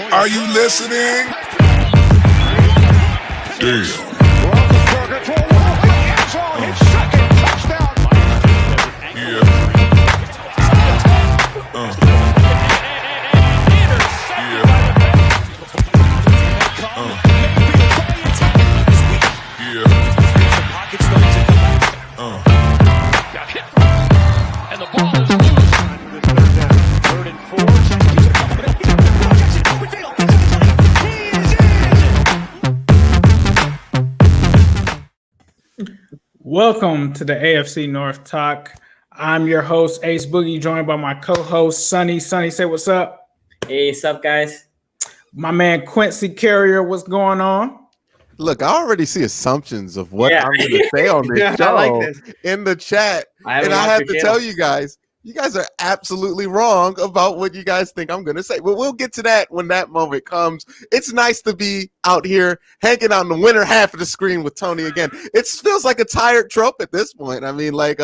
Are you listening? Damn. Welcome to the AFC North Talk. I'm your host, Ace Boogie, joined by my co-host, Sonny. Sonny, say what's up. Hey, what's up, guys? My man, Quincy Carrier, what's going on? Look, I already see assumptions of what I'm going to say on this show like this. in the chat. I have to tell you guys are absolutely wrong about what you guys think I'm going to say. But we'll get to that when that moment comes. It's nice to be out here hanging out in the winter half of the screen with Tony again. It feels like a tired trope at this point. I mean, like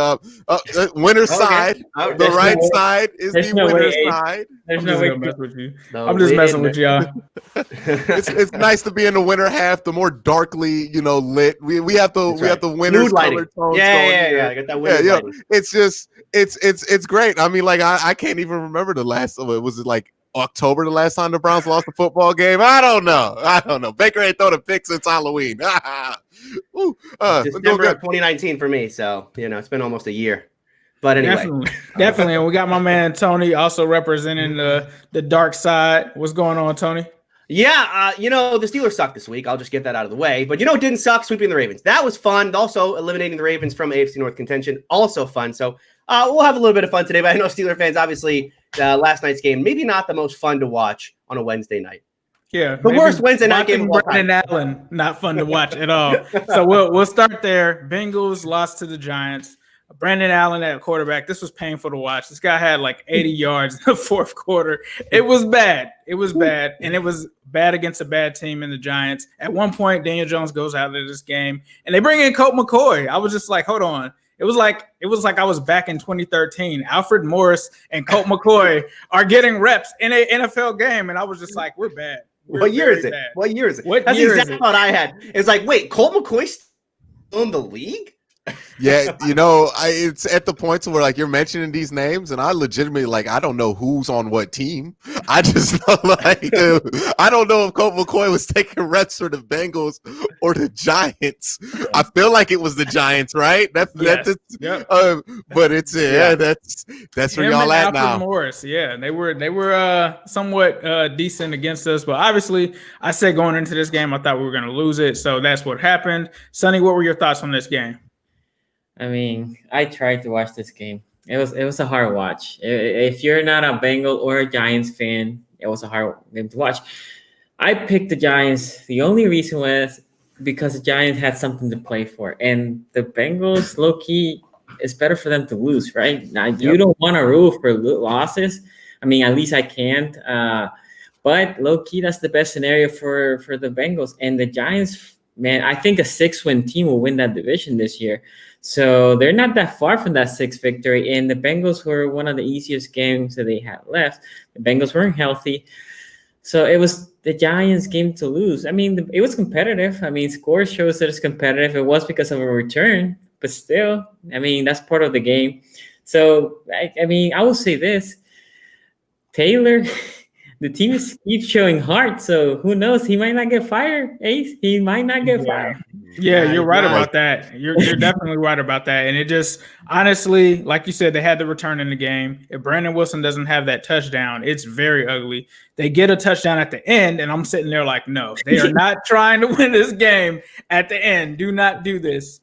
winter side, the right side is the winter side. There's no way to mess with you. I'm just messing with y'all. It's nice to be in the winter half, the more darkly, lit. We have the winter color tones. Yeah. I got that winter lighting. It's just it's great. I mean, like I can't even remember the last. Was it like October the last time the Browns lost a football game? I don't know. Baker ain't thrown a pick since Halloween. December of 2019 for me. So it's been almost a year. But anyway, definitely. And we got my man Tony also representing the dark side. What's going on, Tony? Yeah, the Steelers sucked this week. I'll just get that out of the way. But it didn't suck, sweeping the Ravens. That was fun. Also, eliminating the Ravens from AFC North contention, also fun. So we'll have a little bit of fun today. But I know Steeler fans, obviously, last night's game, maybe not the most fun to watch on a Wednesday night. Yeah, the worst Wednesday night game of all time. Brandon Allen, not fun to watch at all. So we'll start there. Bengals lost to the Giants. Brandon Allen at quarterback. This was painful to watch. This guy had like 80 yards in the fourth quarter. It was bad. And it was bad against a bad team in the Giants. At one point, Daniel Jones goes out of this game, and they bring in Colt McCoy. I was just like, hold on. It was like I was back in 2013. Alfred Morris and Colt McCoy are getting reps in an NFL game, and I was just like, we're bad. What year is it? That's the exact thought I had. It's like, wait, Colt McCoy's still in the league? Yeah, it's at the point to where like you're mentioning these names, and I legitimately I don't know who's on what team. I just know I don't know if Colt McCoy was taking reps for the Bengals or the Giants. I feel like it was the Giants, right? But it's that's where y'all at now. Morris, yeah, they were somewhat decent against us, but obviously I said going into this game I thought we were going to lose it, so that's what happened. Sonny, what were your thoughts on this game? I mean, I tried to watch this game. It was a hard watch. If you're not a Bengal or a Giants fan, it was a hard game to watch. I picked the Giants. The only reason was because the Giants had something to play for. And the Bengals, low-key, it's better for them to lose, right? Now, you don't want to root for losses. I mean, at least I can't. But low-key, that's the best scenario for the Bengals. And the Giants, man, I think a 6-win team will win that division this year. So they're not that far from that 6th victory. And the Bengals were one of the easiest games that they had left. The Bengals weren't healthy. So it was the Giants' game to lose. I mean, it was competitive. I mean, score shows that it's competitive. It was because of a return. But still, I mean, that's part of the game. So, I mean, I will say this. Taylor, the team keeps showing heart. So who knows? He might not get fired, Ace. He might not get fired. Yeah, you're right about that. You're definitely right about that. And it just, honestly, like you said, they had the return in the game. If Brandon Wilson doesn't have that touchdown, it's very ugly. They get a touchdown at the end, and I'm sitting there like, no, they are not trying to win this game at the end. Do not do this.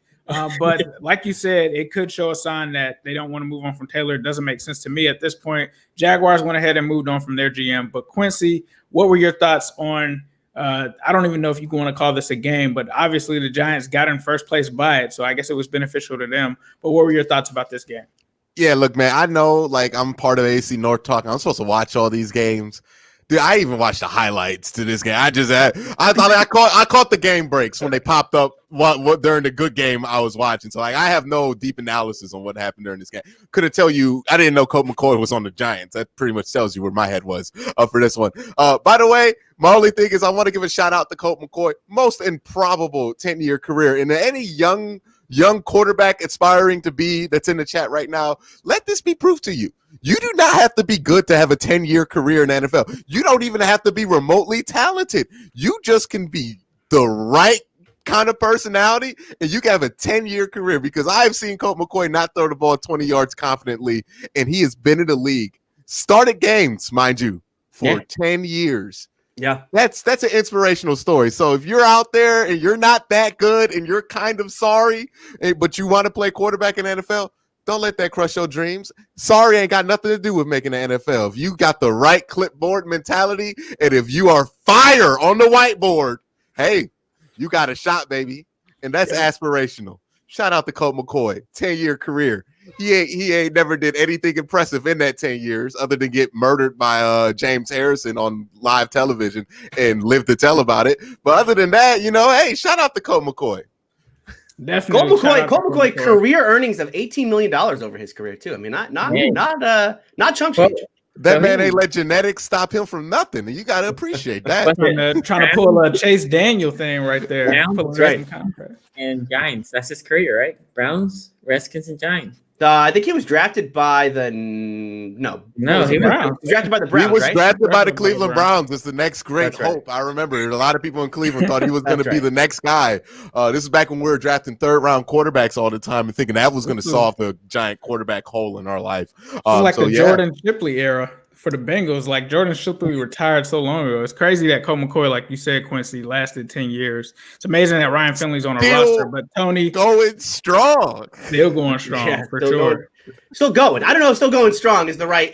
But like you said, it could show a sign that they don't want to move on from Taylor. It doesn't make sense to me at this point. Jaguars went ahead and moved on from their GM. But Quincy, what were your thoughts on I don't even know if you want to call this a game, but obviously the Giants got in first place by it, so I guess it was beneficial to them. But what were your thoughts about this game? Yeah, look, man, I know I'm part of AC North Talk. I'm supposed to watch all these games. Dude, I even watched the highlights to this game. I caught the game breaks when they popped up what during the good game I was watching. So like I have no deep analysis on what happened during this game. Couldn't tell you. I didn't know Colt McCoy was on the Giants. That pretty much tells you where my head was for this one. By the way, my only thing is I want to give a shout out to Colt McCoy. Most improbable 10-year career. And any young quarterback aspiring to be that's in the chat right now, let this be proof to you. You do not have to be good to have a 10-year career in the NFL. You don't even have to be remotely talented. You just can be the right kind of personality, and you can have a 10-year career, because I've seen Colt McCoy not throw the ball 20 yards confidently, and he has been in the league, started games, mind you, for 10 years. Yeah, that's an inspirational story. So if you're out there and you're not that good and you're kind of sorry, but you want to play quarterback in the NFL, don't let that crush your dreams. Sorry ain't got nothing to do with making the NFL. If you got the right clipboard mentality, and if you are fire on the whiteboard, hey, you got a shot, baby. And that's aspirational. Shout out to Colt McCoy, 10-year career. He ain't never did anything impressive in that 10 years other than get murdered by James Harrison on live television and live to tell about it. But other than that, hey, shout out to Colt McCoy. Definitely. Colt McCoy career earnings of $18 million over his career too. I mean, not chump change. That man ain't let genetics stop him from nothing, and you got to appreciate that. Trying to pull a Chase Daniel thing right there. Right. And Giants. That's his career, right? Browns, Redskins, and Giants. I think he was drafted by the he was drafted by the Browns. He was drafted by the Cleveland Browns. It's the next great hope. I remember a lot of people in Cleveland thought he was going to be the next guy. This is back when we were drafting third-round quarterbacks all the time and thinking that was going to solve the giant quarterback hole in our life. Jordan Shipley era for the Bengals. Like Jordan Shipley retired so long ago. It's crazy that Colt McCoy, like you said, Quincy, lasted 10 years. It's amazing that Ryan Finley's on a roster, but Tony going strong. Still going strong for sure. Still going. I don't know if still going strong is the right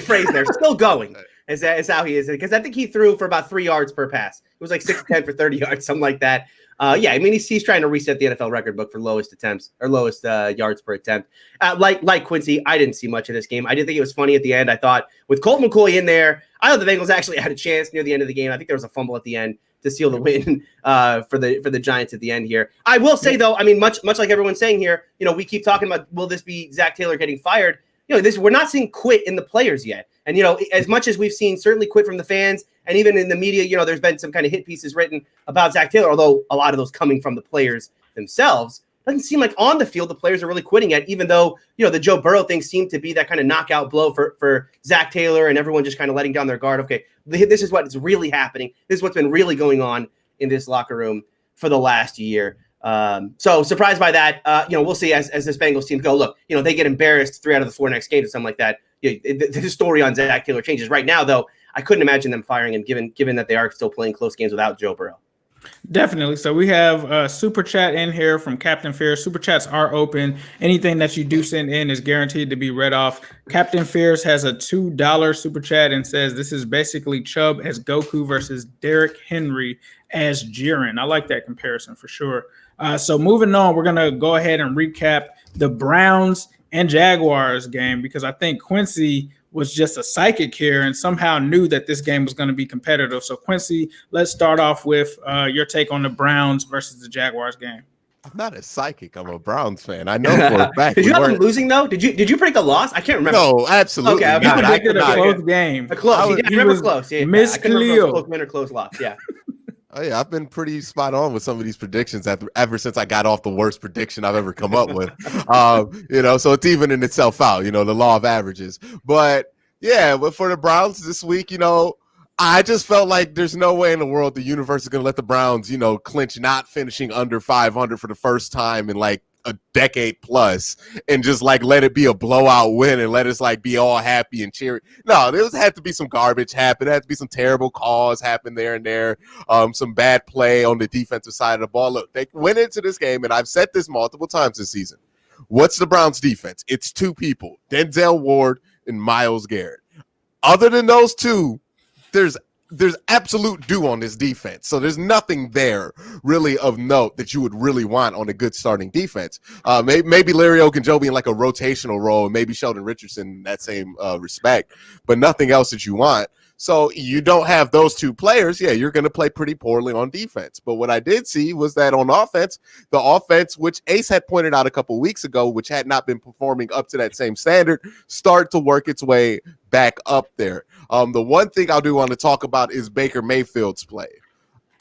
phrase there. Still going. Is how he is, because I think he threw for about 3 yards per pass. It was like 6-10 for 30 yards, something like that. I mean, he's trying to reset the NFL record book for lowest attempts or lowest yards per attempt. Like Quincy, I didn't see much of this game. I did think it was funny at the end. I thought with Colt McCoy in there, I thought the Bengals actually had a chance near the end of the game. I think there was a fumble at the end to seal the win for the Giants at the end here. I will say though, I mean, much like everyone's saying here, we keep talking about, will this be Zach Taylor getting fired? We're not seeing quit in the players yet. And, as much as we've seen certainly quit from the fans and even in the media, there's been some kind of hit pieces written about Zach Taylor, although a lot of those coming from the players themselves. Doesn't seem like on the field the players are really quitting yet, even though, the Joe Burrow thing seemed to be that kind of knockout blow for Zach Taylor and everyone just kind of letting down their guard. Okay, this is what's really happening. This is what's been really going on in this locker room for the last year. So surprised by that. We'll see as this Bengals team go. Look, they get embarrassed 3 out of the 4 next games or something like that. The story on Zach Taylor changes. Right now, though, I couldn't imagine them firing him, given that they are still playing close games without Joe Burrow. Definitely. So we have a super chat in here from Captain Fierce. Super chats are open. Anything that you do send in is guaranteed to be read off. Captain Fierce has a $2 super chat and says this is basically Chubb as Goku versus Derrick Henry as Jiren. I like that comparison for sure. So moving on, we're going to go ahead and recap the Browns and Jaguars game, because I think Quincy was just a psychic here and somehow knew that this game was going to be competitive. So Quincy, let's start off with your take on the Browns versus the Jaguars game. I'm not a psychic. I'm a Browns fan. I know for a fact. Did you have them losing though? Did you predict a loss? I can't remember. No, absolutely. Okay, you predicted a close game. A close. I remember close. Yeah, Miss I couldn't remember Cleo. close win or close loss. Yeah. Oh yeah, I've been pretty spot on with some of these predictions ever since I got off the worst prediction I've ever come up with. So it's evening itself out. The law of averages. But yeah, but for the Browns this week, I just felt like there's no way in the world the universe is going to let the Browns, clinch not finishing under 500 for the first time in like a decade plus and just like let it be a blowout win and let us like be all happy and cheery. No, there had to be some garbage happen. There had to be some terrible calls happen there and there. Some bad play on the defensive side of the ball. Look, they went into this game, and I've said this multiple times this season. What's the Browns defense? It's 2 people, Denzel Ward and Myles Garrett. Other than those 2, there's absolute due on this defense. So there's nothing there really of note that you would really want on a good starting defense. Maybe Larry Ogunjobi in like a rotational role, and maybe Sheldon Richardson in that same respect, but nothing else that you want. So you don't have those two players. Yeah, you're going to play pretty poorly on defense. But what I did see was that on offense, the offense, which Ace had pointed out a couple of weeks ago, which had not been performing up to that same standard, start to work its way back up there. The one thing I do want to talk about is Baker Mayfield's play.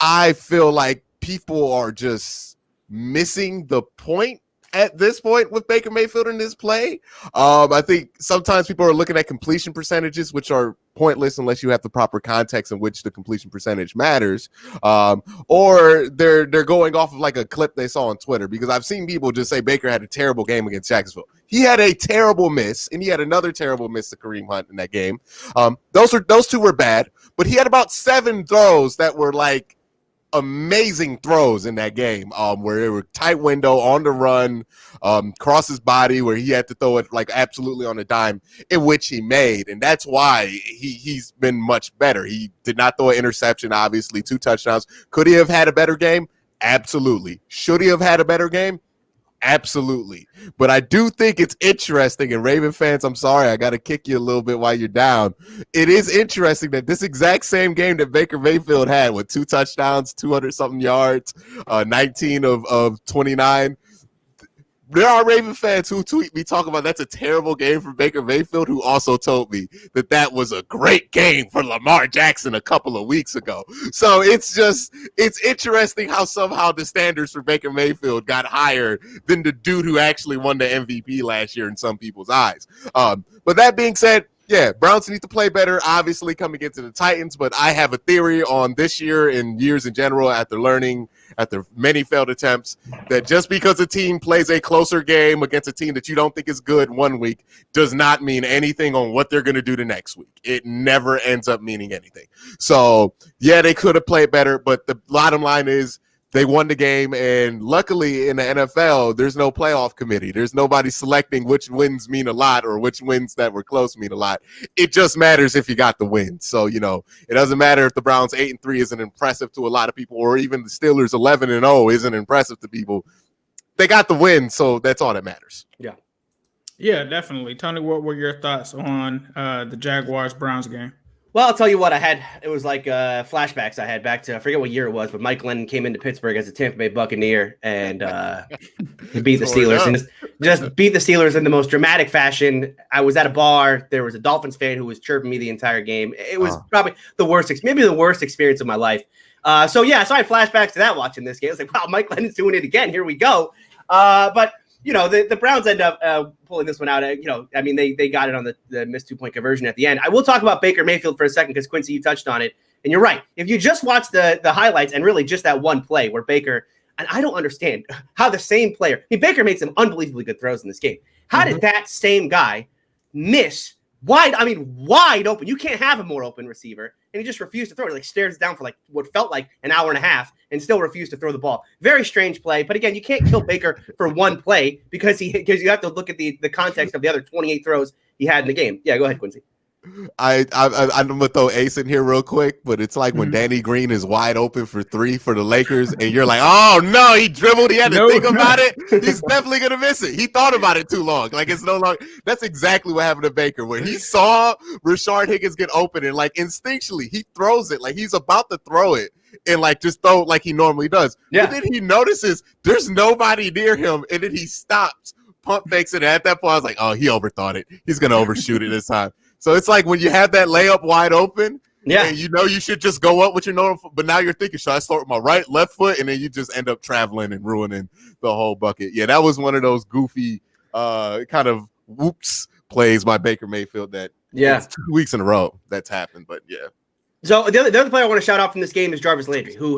I feel like people are just missing the point at this point with Baker Mayfield in this play. I think sometimes people are looking at completion percentages, which are pointless unless you have the proper context in which the completion percentage matters. Or they're going off of like a clip they saw on Twitter, because I've seen people just say Baker had a terrible game against Jacksonville. He had a terrible miss, and he had another terrible miss to Kareem Hunt in that game. Those two were bad, but he had about 7 throws that were like amazing throws in that game, where they were tight window on the run, cross his body, where he had to throw it like absolutely on a dime, in which he made. And that's why he's been much better. He did not throw an interception, obviously, 2 touchdowns. Could he have had a better game? Absolutely. Should he have had a better game? Absolutely. But I do think it's interesting, and Raven fans, I'm sorry, I got to kick you a little bit while you're down. It is interesting that this exact same game that Baker Mayfield had with 2 touchdowns, 200-something yards, 19 of 29, there are Raven fans who tweet me talking about that's a terrible game for Baker Mayfield, who also told me that was a great game for Lamar Jackson a couple of weeks ago. So it's interesting how somehow the standards for Baker Mayfield got higher than the dude who actually won the MVP last year in some people's eyes. But that being said, yeah, Browns need to play better, obviously, coming into the Titans. But I have a theory on this year and years in general, after many failed attempts, that just because a team plays a closer game against a team that you don't think is good one week does not mean anything on what they're going to do the next week. It never ends up meaning anything. So, yeah, they could have played better, but the bottom line is they won the game, and luckily in the NFL, there's no playoff committee. There's nobody selecting which wins mean a lot or which wins that were close mean a lot. It just matters if you got the win. So, it doesn't matter if the Browns 8-3 isn't impressive to a lot of people, or even the Steelers 11-0 isn't impressive to people. They got the win, so that's all that matters. Yeah. Yeah, definitely. Tony, what were your thoughts on the Jaguars-Browns game? Well, I'll tell you what, it was like flashbacks I had back to, I forget what year it was, but Mike Glennon came into Pittsburgh as a Tampa Bay Buccaneer and he beat the Steelers and just beat the Steelers in the most dramatic fashion. I was at a bar. There was a Dolphins fan who was chirping me the entire game. It was probably maybe the worst experience of my life. So I had flashbacks to that watching this game. I was like, wow, Mike Glennon's doing it again. Here we go. But the Browns end up pulling this one out. They got it on the missed 2-point conversion at the end. I will talk about Baker Mayfield for a second because, Quincy, you touched on it. And you're right. If you just watch the highlights and really just that one play where Baker, and I don't understand how the same player, Baker made some unbelievably good throws in this game. How did that same guy miss wide open? You can't have a more open receiver. And he just refused to throw it. Like stares down for like what felt like an hour and a half and still refused to throw the ball. Very strange play. But again, you can't kill Baker for one play because you have to look at the context of the other 28 throws he had in the game. Yeah, go ahead, Quincy. I'm gonna throw Ace in here real quick, but it's like when Danny Green is wide open for 3 for the Lakers, and you're like, oh no, he dribbled, he had to think about it. He's definitely gonna miss it. He thought about it too long. Like it's no longer. That's exactly what happened to Baker, where he saw Rashard Higgins get open, and like instinctually he throws it, like he's about to throw it, and like just throw it like he normally does. Yeah. But then he notices there's nobody near him, and then he stops, pump fakes it. And at that point, I was like, oh, he overthought it. He's gonna overshoot it this time. So it's like when you have that layup wide open, and you should just go up with your normal, but now you're thinking, should I start with my right, left foot? And then you just end up traveling and ruining the whole bucket. Yeah, that was one of those goofy kind of whoops plays by Baker Mayfield that 2 weeks in a row that's happened, but yeah. So the other player I want to shout out from this game is Jarvis Landry, who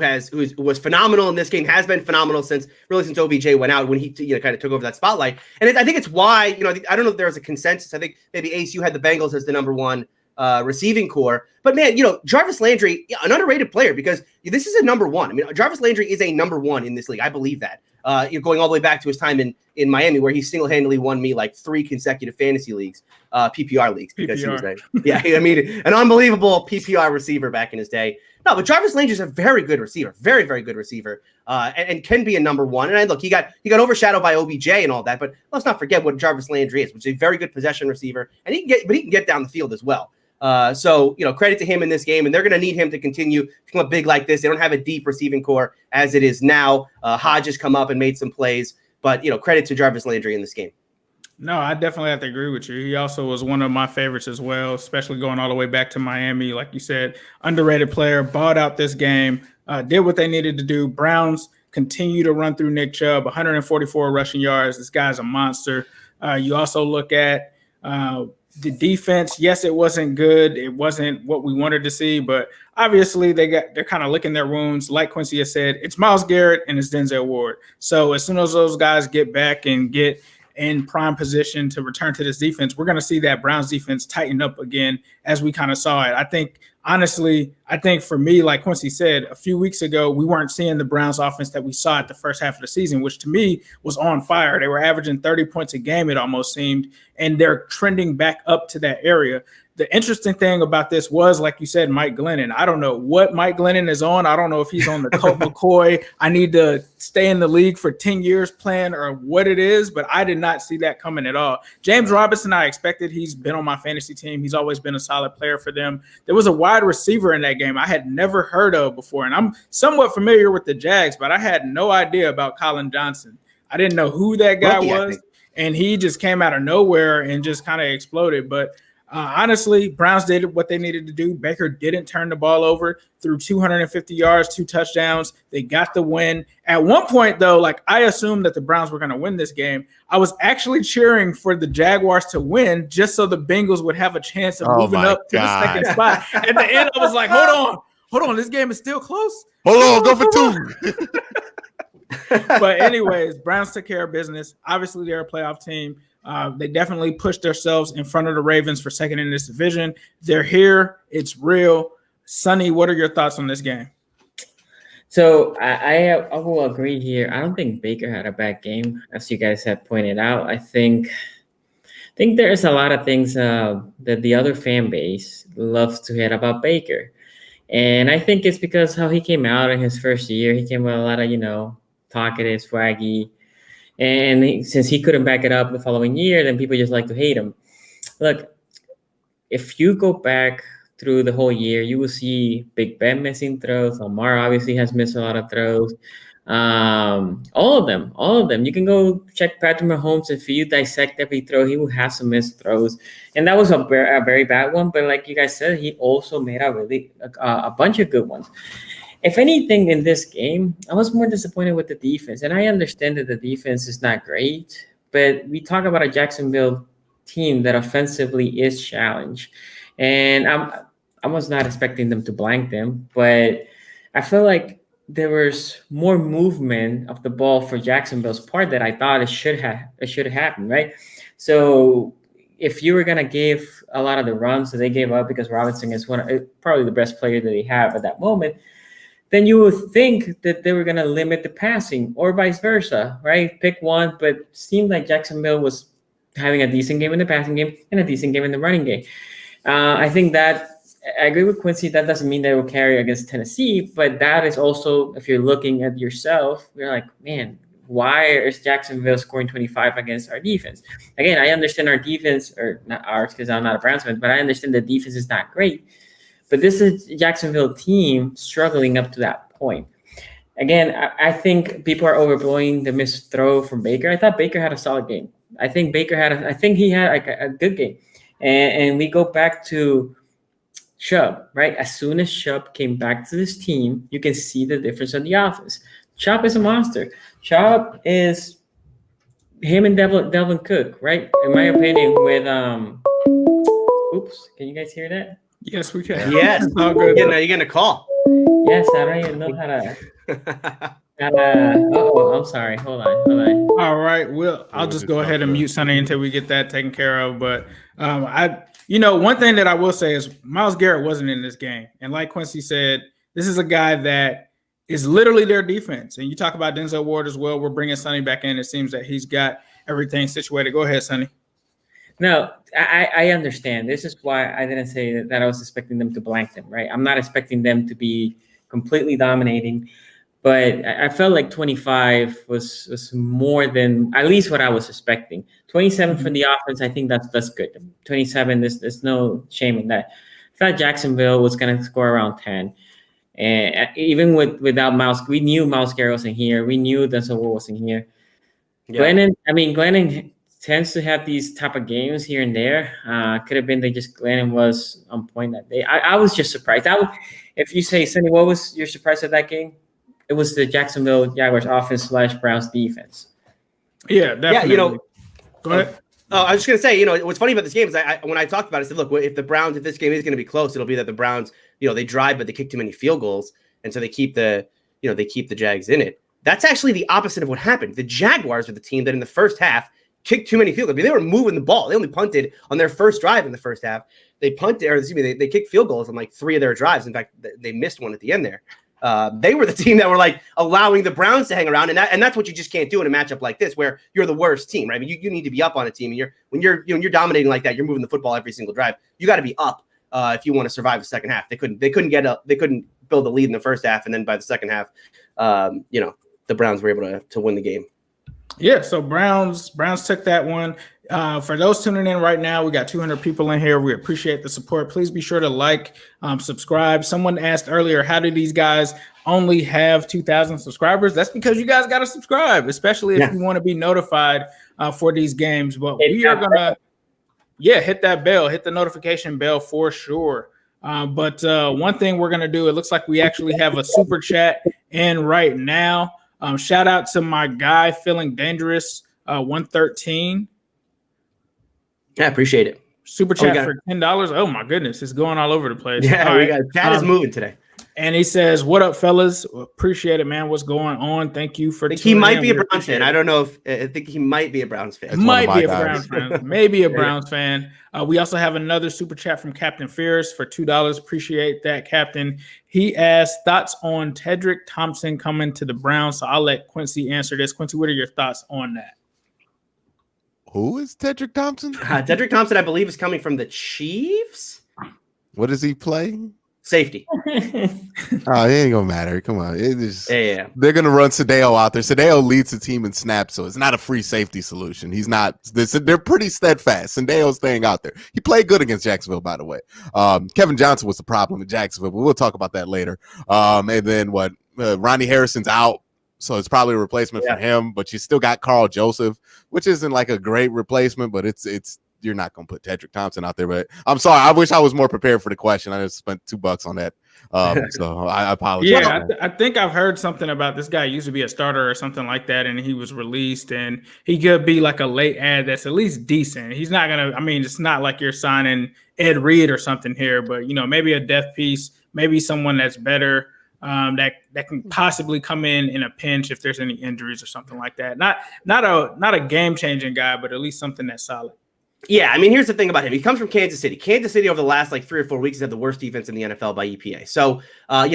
was phenomenal in this game, has been phenomenal since OBJ went out when he kind of took over that spotlight. And I think it's why, I don't know if there was a consensus. I think maybe Ace, you had the Bengals as the number 1 receiving core. But man, Jarvis Landry, an underrated player because this is a number 1. I mean, Jarvis Landry is a number 1 in this league. I believe that. Going all the way back to his time in Miami, where he single-handedly won me like 3 consecutive fantasy leagues, PPR leagues, because he was an unbelievable PPR receiver back in his day. No, but Jarvis Landry is a very good receiver, very, very good receiver, and can be a number 1. And look, he got overshadowed by OBJ and all that, but let's not forget what Jarvis Landry is, which is a very good possession receiver, and he can get down the field as well. So, credit to him in this game, and they're going to need him to continue to come up big like this. They don't have a deep receiving core as it is now. Hodges come up and made some plays, but, credit to Jarvis Landry in this game. No, I definitely have to agree with you. He also was one of my favorites as well, especially going all the way back to Miami. Like you said, underrated player, balled out this game, did what they needed to do. Browns continue to run through Nick Chubb, 144 rushing yards. This guy's a monster. You also look at the defense. Yes, it wasn't good. It wasn't what we wanted to see, but obviously they're kind of licking their wounds. Like Quincy has said, it's Myles Garrett and it's Denzel Ward. So as soon as those guys get back and get in prime position to return to this defense, we're going to see that Browns defense tighten up again as we kind of saw it. I think for me, like Quincy said, a few weeks ago, we weren't seeing the Browns offense that we saw at the first half of the season, which to me was on fire. They were averaging 30 points a game, it almost seemed, and they're trending back up to that area. The interesting thing about this was, like you said, Mike Glennon. I don't know what Mike Glennon is on. I don't know if he's on the Colt McCoy, I need to stay in the league for 10 years plan or what it is, but I did not see that coming at all. James Robinson, I expected. He's been on my fantasy team. He's always been a solid player for them. There was a wide receiver in that game I had never heard of before, and I'm somewhat familiar with the Jags, but I had no idea about Colin Johnson. I didn't know who that guy was, and he just came out of nowhere and just kind of exploded. But honestly, Browns did what they needed to do. Baker didn't turn the ball over, threw 250 yards, 2 touchdowns. They got the win. At one point, though, I assumed that the Browns were going to win this game. I was actually cheering for the Jaguars to win just so the Bengals would have a chance of moving up to the second spot. At the end, I was like, hold on, this game is still close. Hold on, go for 2. But anyways, Browns took care of business. Obviously, they're a playoff team. They definitely pushed themselves in front of the Ravens for second in this division. They're here. It's real. Sonny, what are your thoughts on this game? So I will agree here. I don't think Baker had a bad game, as you guys have pointed out. I think there's a lot of things that the other fan base loves to hit about Baker. And I think it's because how he came out in his first year. He came with a lot of, talkative, swaggy. And since he couldn't back it up the following year, then people just like to hate him. Look, if you go back through the whole year, you will see Big Ben missing throws. Lamar obviously has missed a lot of throws. All of them. You can go check Patrick Mahomes. If you dissect every throw, he will have some missed throws. And that was a very bad one. But like you guys said, he also made a bunch of good ones. If anything, in this game, I was more disappointed with the defense. And I understand that the defense is not great, but we talk about a Jacksonville team that offensively is challenged. And I was not expecting them to blank them, but I feel like there was more movement of the ball for Jacksonville's part that I thought it should have happened, right? So if you were going to give a lot of the runs that they gave up, because Robinson is probably the best player that they have at that moment, then you would think that they were going to limit the passing or vice versa, right? Pick one, but it seemed like Jacksonville was having a decent game in the passing game and a decent game in the running game. I think that I agree with Quincy. That doesn't mean they will carry against Tennessee, but that is also, if you're looking at yourself, you're like, man, why is Jacksonville scoring 25 against our defense? Again, I understand our defense, or not ours because I'm not a Browns fan, but I understand the defense is not great. But this is a Jacksonville team struggling up to that point. Again, I think people are overblowing the missed throw from Baker. I thought Baker had a solid game. I think he had a good game. And we go back to Chubb, right? As soon as Chubb came back to this team, you can see the difference in the offense. Chubb is a monster. Chubb is him and Delvin Cook, right? In my opinion, with oops, can you guys hear that? Yes, we can. Yes. Oh, good. You're going to call. Yes, I don't even know how to. I'm sorry. Hold on. All right. I'll just go ahead and mute Sonny until we get that taken care of. But one thing that I will say is Myles Garrett wasn't in this game. And like Quincy said, this is a guy that is literally their defense. And you talk about Denzel Ward as well. We're bringing Sonny back in. It seems that he's got everything situated. Go ahead, Sonny. No, I understand. This is why I didn't say that I was expecting them to blank them, right? I'm not expecting them to be completely dominating, but I felt like 25 was more than at least what I was expecting. 27 for the offense, I think that's good. 27, there's no shame in that. thought Jacksonville was going to score around 10. And even without Miles, we knew Miles Garrett wasn't here. We knew Denzel Ward wasn't here. Yeah. Glennon tends to have these type of games here and there. Could have been Glennon was on point that day. I was just surprised. If you say, Cindy, what was your surprise at that game? It was the Jacksonville Jaguars offense / Browns defense. Yeah, definitely. Yeah, go ahead. I was just gonna say, what's funny about this game is when I talked about it, I said, look, if this game is going to be close, it'll be that the Browns, they drive, but they kick too many field goals, and so they keep the Jags in it. That's actually the opposite of what happened. The Jaguars are the team that in the first half kicked too many field goals. I mean, they were moving the ball. They only punted on their first drive in the first half. They kicked field goals on like 3 of their drives. In fact, they missed one at the end there. They were the team that were like allowing the Browns to hang around, and that's what you just can't do in a matchup like this, where you're the worst team, right? I mean, you need to be up on a team, and when you're dominating like that, you're moving the football every single drive. You got to be up if you want to survive the second half. They couldn't build a lead in the first half, and then by the second half, the Browns were able to win the game. Yeah, so Browns took that one. For those tuning in right now, we got 200 people in here. We appreciate the support. Please be sure to like, subscribe. Someone asked earlier, how do these guys only have 2,000 subscribers? That's because you guys got to subscribe, especially if you want to be notified for these games. But we are going to, hit that bell, hit the notification bell for sure. But one thing we're going to do, it looks like we actually have a super chat in right now. Shout out to my guy, Feeling Dangerous, 113. Yeah, appreciate it. Super chat for $10. Oh my goodness, it's going all over the place. Yeah, chat is moving today. And he says, "What up, fellas? Appreciate it, man. What's going on? Thank you for." He might be a Browns fan. I don't know if I think he might be a Browns fan. Might be a Browns fan. Maybe a Browns fan. We also have another super chat from Captain Fierce for $2. Appreciate that, Captain. He asked thoughts on Tedrick Thompson coming to the Browns. So I'll let Quincy answer this. Quincy, what are your thoughts on that? Who is Tedrick Thompson? Tedrick Thompson, I believe, is coming from the Chiefs. What does he play? Safety. It ain't gonna matter. Come on. They're gonna run Sadeo out there. Sadeo leads the team in snaps, so it's not a free safety solution. He's not. They're pretty steadfast. Sadeo's staying out there. He played good against Jacksonville, by the way. Kevin Johnson was the problem in Jacksonville, but we'll talk about that later. And then Ronnie Harrison's out, so it's probably a replacement for him. But you still got Carl Joseph, which isn't like a great replacement, but it's. You're not going to put Tedrick Thompson out there, but I'm sorry. I wish I was more prepared for the question. I just spent $2 on that. So I apologize. Yeah, I think I've heard something about this guy used to be a starter or something like that, and he was released, and he could be like a late ad that's at least decent. He's not going to, it's not like you're signing Ed Reed or something here, but, maybe a depth piece, maybe someone that's better, that can possibly come in a pinch if there's any injuries or something like that. Not a game-changing guy, but at least something that's solid. Yeah, here's the thing about him. He comes from Kansas City. Kansas City over the last 3 or 4 weeks has had the worst defense in the NFL by EPA. So, and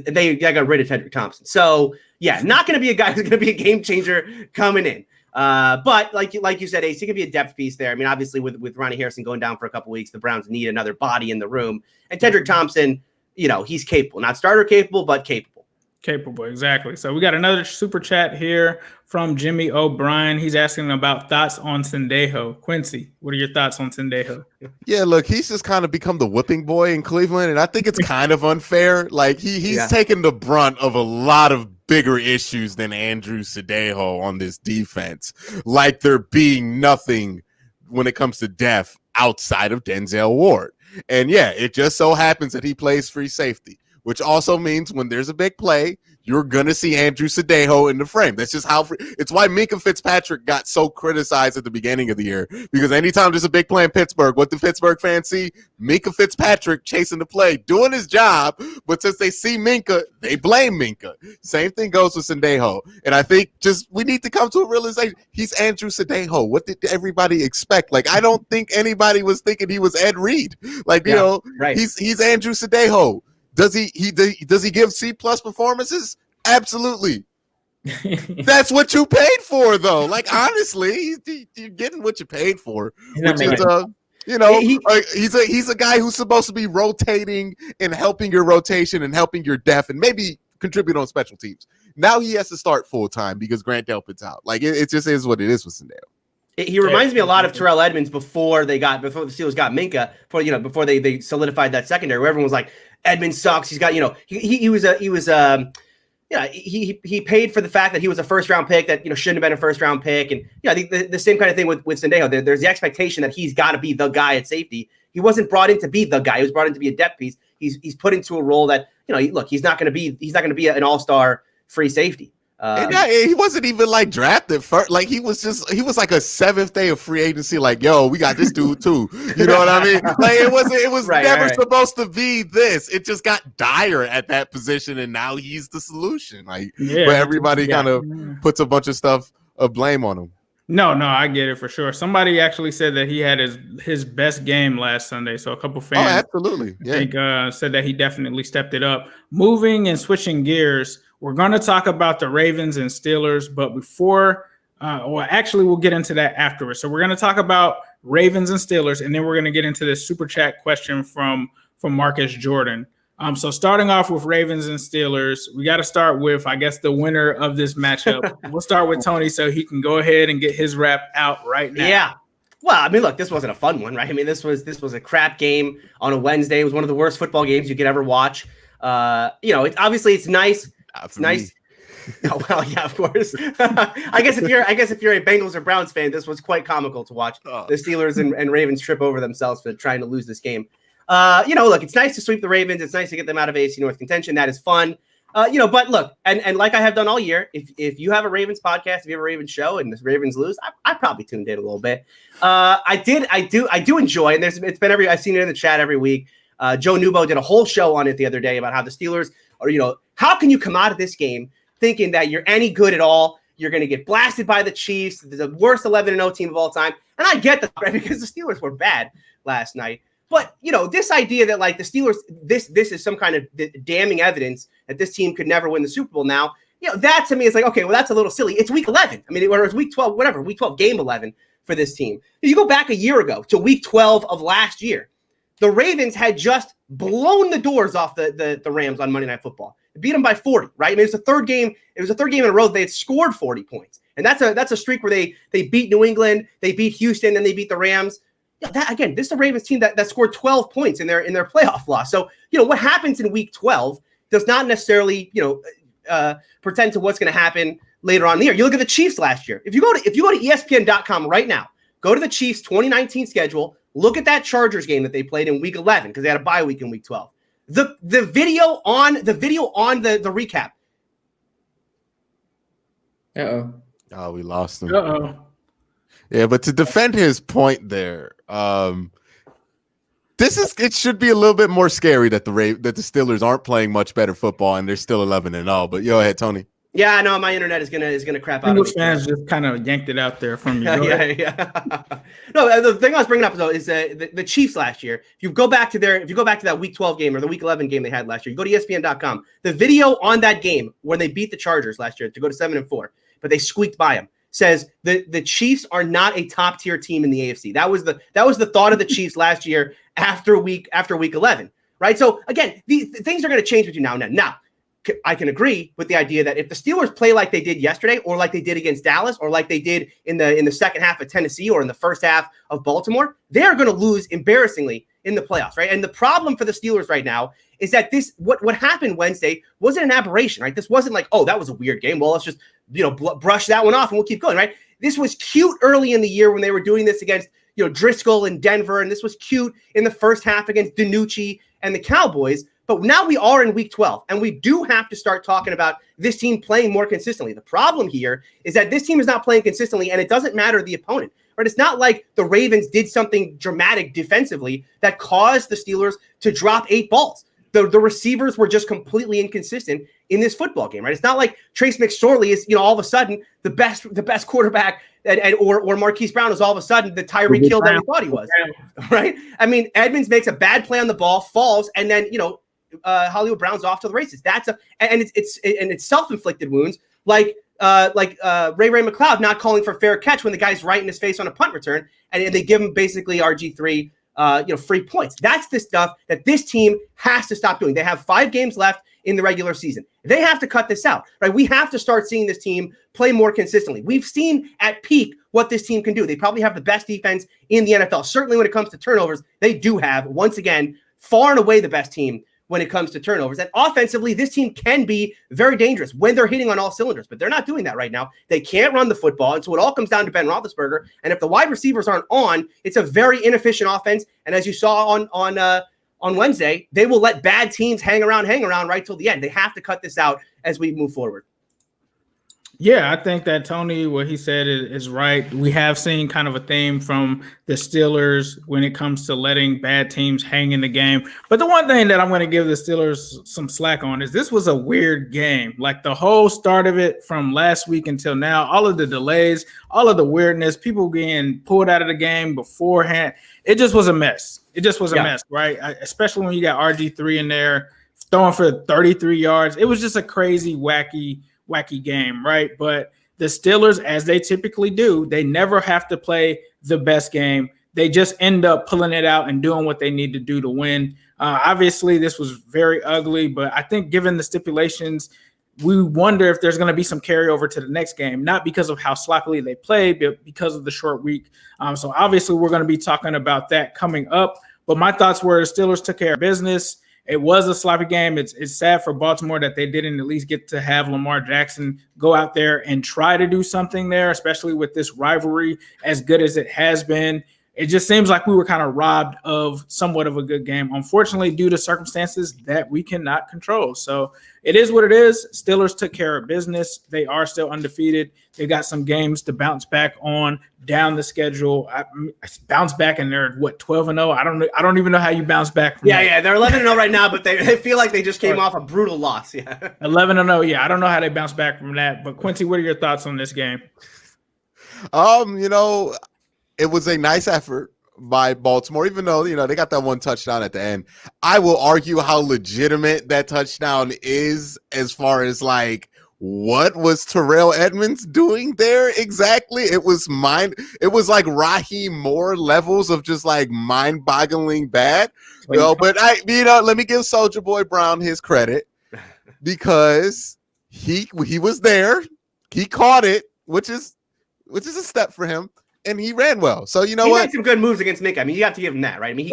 they got rid of Tedrick Thompson. So, yeah, not going to be a guy who's going to be a game changer coming in. But like you said, Ace, he could be a depth piece there. Obviously with Ronnie Harrison going down for a couple weeks, the Browns need another body in the room. And Tedrick Thompson, he's capable, not starter capable, but capable. Capable, exactly. So we got another super chat here from Jimmy O'Brien. He's asking about thoughts on Sendejo. Quincy, what are your thoughts on Sendejo? Yeah, look, he's just kind of become the whipping boy in Cleveland, and I think it's kind of unfair. Like he's taken the brunt of a lot of bigger issues than Andrew Sendejo on this defense. Like there being nothing when it comes to depth outside of Denzel Ward. And yeah, it just so happens that he plays free safety, which also means when there's a big play, you're going to see Andrew Sendejo in the frame. That's just it's why Minkah Fitzpatrick got so criticized at the beginning of the year, because anytime there's a big play in Pittsburgh, what do Pittsburgh fans see? Minkah Fitzpatrick chasing the play, doing his job, but since they see Minkah, they blame Minkah. Same thing goes with Sendejo. And I think we need to come to a realization. He's Andrew Sendejo. What did everybody expect? Like, I don't think anybody was thinking he was Ed Reed. Like, right. He's Andrew Sendejo. Does he give C+ performances? Absolutely. That's what you paid for, though. Like, honestly, you're getting what you paid for. Which is, he's a guy who's supposed to be rotating and helping your rotation and helping your depth and maybe contribute on special teams. Now he has to start full time because Grant Delpit's out. Like, it just is what it is with Sendejo. He reminds me a lot of Terrell Edmonds before the Steelers got Minka, before they solidified that secondary, where everyone was like, Edmonds sucks. He's got, he paid for the fact that he was a first round pick that, shouldn't have been a first round pick. And I think the same kind of thing with Sendejo. There's the expectation that he's got to be the guy at safety. He wasn't brought in to be the guy. He was brought in to be a depth piece. He's put into a role that, he's not going to be an all-star free safety. He wasn't even like drafted first. Like he was like a seventh day of free agency. Like, yo, we got this dude too. You know what I mean? Like it was never supposed to be this. It just got dire at that position, and now he's the solution. Like, where everybody kind of puts a bunch of stuff of blame on him. No, I get it for sure. Somebody actually said that he had his best game last Sunday. So a couple fans, absolutely, I think, said that he definitely stepped it up. Moving and switching gears, we're going to talk about the Ravens and Steelers, but before, we'll get into that afterwards. So we're going to talk about Ravens and Steelers, and then we're going to get into this super chat question from Marcus Jordan. So starting off with Ravens and Steelers, we got to start with, I guess, the winner of this matchup. We'll start with Tony so he can go ahead and get his rap out right now. Yeah. Well, I mean, look, this wasn't a fun one, right? I mean, this was a crap game on a Wednesday. It was one of the worst football games you could ever watch. Obviously it's nice. It's nice. Oh, well, yeah, of course. I guess if you're a Bengals or Browns fan, this was quite comical to watch. The Steelers and Ravens trip over themselves for trying to lose this game. Look, it's nice to sweep the Ravens. It's nice to get them out of AFC North contention. That is fun. But look, and like I have done all year, if you have a Ravens podcast, if you have a Ravens show and the Ravens lose, I probably tuned in a little bit. I do enjoy, and I've seen it in the chat every week. Joe Nubo did a whole show on it the other day about how the Steelers are, how can you come out of this game thinking that you're any good at all? You're going to get blasted by the Chiefs, the worst 11-0 team of all time. And I get that, right? Because the Steelers were bad last night. But, this idea that like the Steelers, this is some kind of damning evidence that this team could never win the Super Bowl now, that to me is like, okay, well, that's a little silly. It's week 11. I mean, or it's week 12, whatever, week 12, game 11 for this team. You go back a year ago to week 12 of last year. The Ravens had just blown the doors off the Rams on Monday Night Football. They beat them by 40, right? I mean, it was the third game in a row they had scored 40 points. And that's a streak where they beat New England, they beat Houston, then they beat the Rams. This is the Ravens team that scored 12 points in their playoff loss. So, what happens in week 12 does not necessarily, pretend to what's going to happen later on in the year. You look at the Chiefs last year. If you go to ESPN.com right now, go to the Chiefs 2019 schedule, look at that Chargers game that they played in week 11 because they had a bye week in week 12. The video on the recap. Oh, we lost him. Yeah, but to defend his point there, it should be a little bit more scary that the Steelers aren't playing much better football and they're still 11-0. But go ahead, Tony. Yeah, I know my internet is gonna crap out. English fans just kind of yanked it out there from you. Yeah. No, the thing I was bringing up though is the Chiefs last year. If you go back to that Week 12 game or the Week 11 game they had last year, you go to ESPN.com. The video on that game when they beat the Chargers last year to go to 7-4, but they squeaked by them, says the Chiefs are not a top tier team in the AFC. That was the thought of the Chiefs last year after week 11, right? So again, things are going to change between now and then. Now, I can agree with the idea that if the Steelers play like they did yesterday, or like they did against Dallas, or like they did in the second half of Tennessee, or in the first half of Baltimore, they are going to lose embarrassingly in the playoffs, right? And the problem for the Steelers right now is that what happened Wednesday wasn't an aberration, right? This wasn't like, oh, that was a weird game. Well, let's just brush that one off and we'll keep going, right? This was cute early in the year when they were doing this against Driscoll and Denver, and this was cute in the first half against DiNucci and the Cowboys. But now we are in week 12, and we do have to start talking about this team playing more consistently. The problem here is that this team is not playing consistently, and it doesn't matter the opponent. Right? It's not like the Ravens did something dramatic defensively that caused the Steelers to drop 8 balls. The receivers were just completely inconsistent in this football game. Right? It's not like Trace McSorley is all of a sudden the best quarterback, or Marquise Brown is all of a sudden the Tyreek Hill that we thought he was. Right? I mean, Edmonds makes a bad play on the ball, falls, and then Hollywood Brown's off to the races. It's self-inflicted wounds, like Ray McLeod not calling for fair catch when the guy's right in his face on a punt return, and they give him basically RG3 free points. That's the stuff that this team has to stop doing. They have 5 games left in the regular season. They have to cut this out, right? We have to start seeing this team play more consistently. We've seen at peak what this team can do. They probably have the best defense in the NFL. Certainly when it comes to turnovers, they do have, once again, far and away the best team when it comes to turnovers. And offensively, this team can be very dangerous when they're hitting on all cylinders, but they're not doing that right now. They can't run the football, and so it all comes down to Ben Roethlisberger. And if the wide receivers aren't on, it's a very inefficient offense. And as you saw on Wednesday, they will let bad teams hang around right till the end. They have to cut this out as we move forward. Yeah, I think that Tony, what he said is right. We have seen kind of a theme from the Steelers when it comes to letting bad teams hang in the game. But the one thing that I'm going to give the Steelers some slack on is this was a weird game. Like the whole start of it from last week until now, all of the delays, all of the weirdness, people getting pulled out of the game beforehand. It just was a mess. It just was a mess, right? Especially when you got RG3 in there throwing for 33 yards. It was just a crazy, wacky game, right? But the Steelers, as they typically do, they never have to play the best game. They just end up pulling it out and doing what they need to do to win. Obviously, this was very ugly, but I think given the stipulations, we wonder if there's going to be some carryover to the next game, not because of how sloppily they played, but because of the short week. So obviously, we're going to be talking about that coming up. But my thoughts were the Steelers took care of business. It was a sloppy game. It's sad for Baltimore that they didn't at least get to have Lamar Jackson go out there and try to do something there, especially with this rivalry as good as it has been. It just seems like we were kind of robbed of somewhat of a good game, unfortunately, due to circumstances that we cannot control. So it is what it is. Steelers took care of business. They are still undefeated. They got some games to bounce back on down the schedule. Bounce back, and they're 12-0. I don't even know how you bounce back from that. They're 11-0 right now, but they feel like they just came off a brutal loss. 11-0. Yeah, I don't know how they bounce back from that. But Quincy, what are your thoughts on this game? It was a nice effort by Baltimore, even though, they got that one touchdown at the end. I will argue how legitimate that touchdown is as far as like, what was Terrell Edmonds doing there exactly? It was like Raheem Moore levels of just like mind-boggling bad. But let me give Soulja Boy Brown his credit because he was there. He caught it, which is a step for him. And he ran well. So he made some good moves against Minka. I mean, you have to give him that, right? I mean, he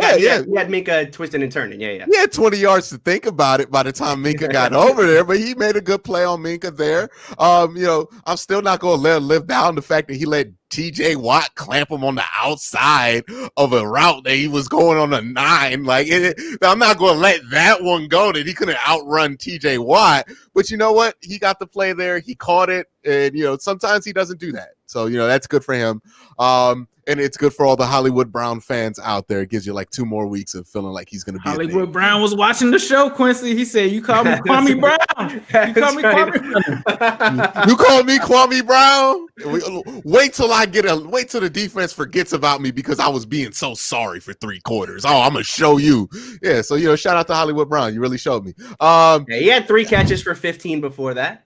had Minka twisting and turning. Yeah. He had 20 yards to think about it by the time Minka got over there, but he made a good play on Minka there. I'm still not going to let him live down the fact that he let TJ Watt clamp him on the outside of a route that he was going on a 9. I'm not going to let that one go that he couldn't outrun TJ Watt. But you know what? He got the play there. He caught it. And, sometimes he doesn't do that. So, that's good for him. And it's good for all the Hollywood Brown fans out there. It gives you like 2 more weeks of feeling like he's going to be Hollywood Brown was watching the show, Quincy. He said, you call me Kwame Brown. You call me Kwame. You call me Kwame Brown? Wait till the defense forgets about me because I was being so sorry for 3 quarters. Oh, I'm going to show you. Yeah, so, shout out to Hollywood Brown. You really showed me. He had 3 catches for 15 before that.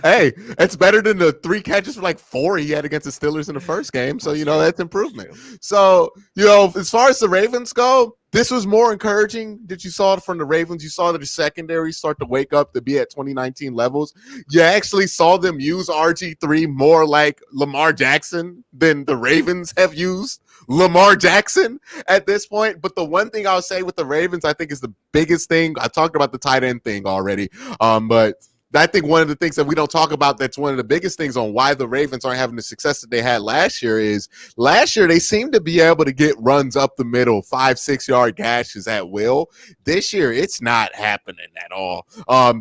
Hey, it's better than the 3 catches for like 4 he had against the Steelers in the first game. So, that's improvement. So, as far as the Ravens go, this was more encouraging that you saw from the Ravens. You saw that the secondary start to wake up to be at 2019 levels. You actually saw them use RG3 more like Lamar Jackson than the Ravens have used Lamar Jackson at this point. But the one thing I'll say with the Ravens, I think is the biggest thing. I talked about the tight end thing already, but I think one of the things that we don't talk about that's one of the biggest things on why the Ravens aren't having the success that they had last year is last year they seemed to be able to get runs up the middle, 5-6 yard gashes at will. This year it's not happening at all.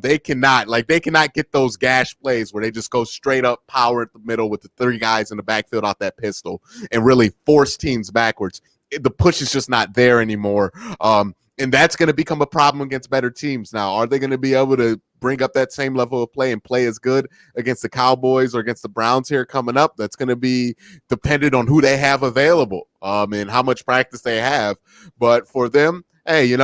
They cannot get those gash plays where they just go straight up power at the middle with the 3 guys in the backfield off that pistol and really force teams backwards. The push is just not there anymore. And that's going to become a problem against better teams. Now, are they going to be able to bring up that same level of play and play as good against the Cowboys or against the Browns here coming up? That's going to be dependent on who they have available and how much practice they have. But for them, hey,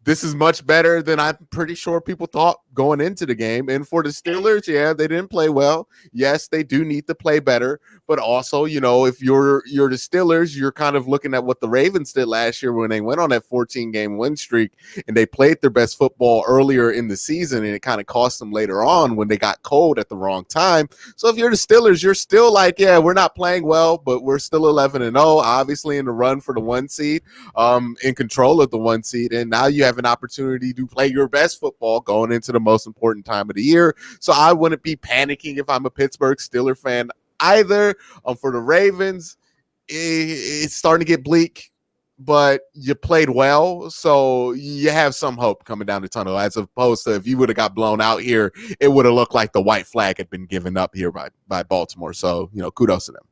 this is much better than I'm pretty sure people thought going into the game. And for the Steelers, yeah, they didn't play well. Yes, they do need to play better. But also, if you're the Steelers, you're kind of looking at what the Ravens did last year when they went on that 14-game win streak and they played their best football earlier in the season, and it kind of cost them later on when they got cold at the wrong time. So if you're the Steelers, you're still like, yeah, we're not playing well, but we're still 11-0, obviously in the run for the 1 seed, in control of the 1 seed. And now you have an opportunity to play your best football going into the most important time of the year. So I wouldn't be panicking if I'm a Pittsburgh Steelers fan either. For the Ravens, it's starting to get bleak, but you played well, so you have some hope coming down the tunnel, as opposed to if you would have got blown out here, it would have looked like the white flag had been given up here by Baltimore. So, kudos to them.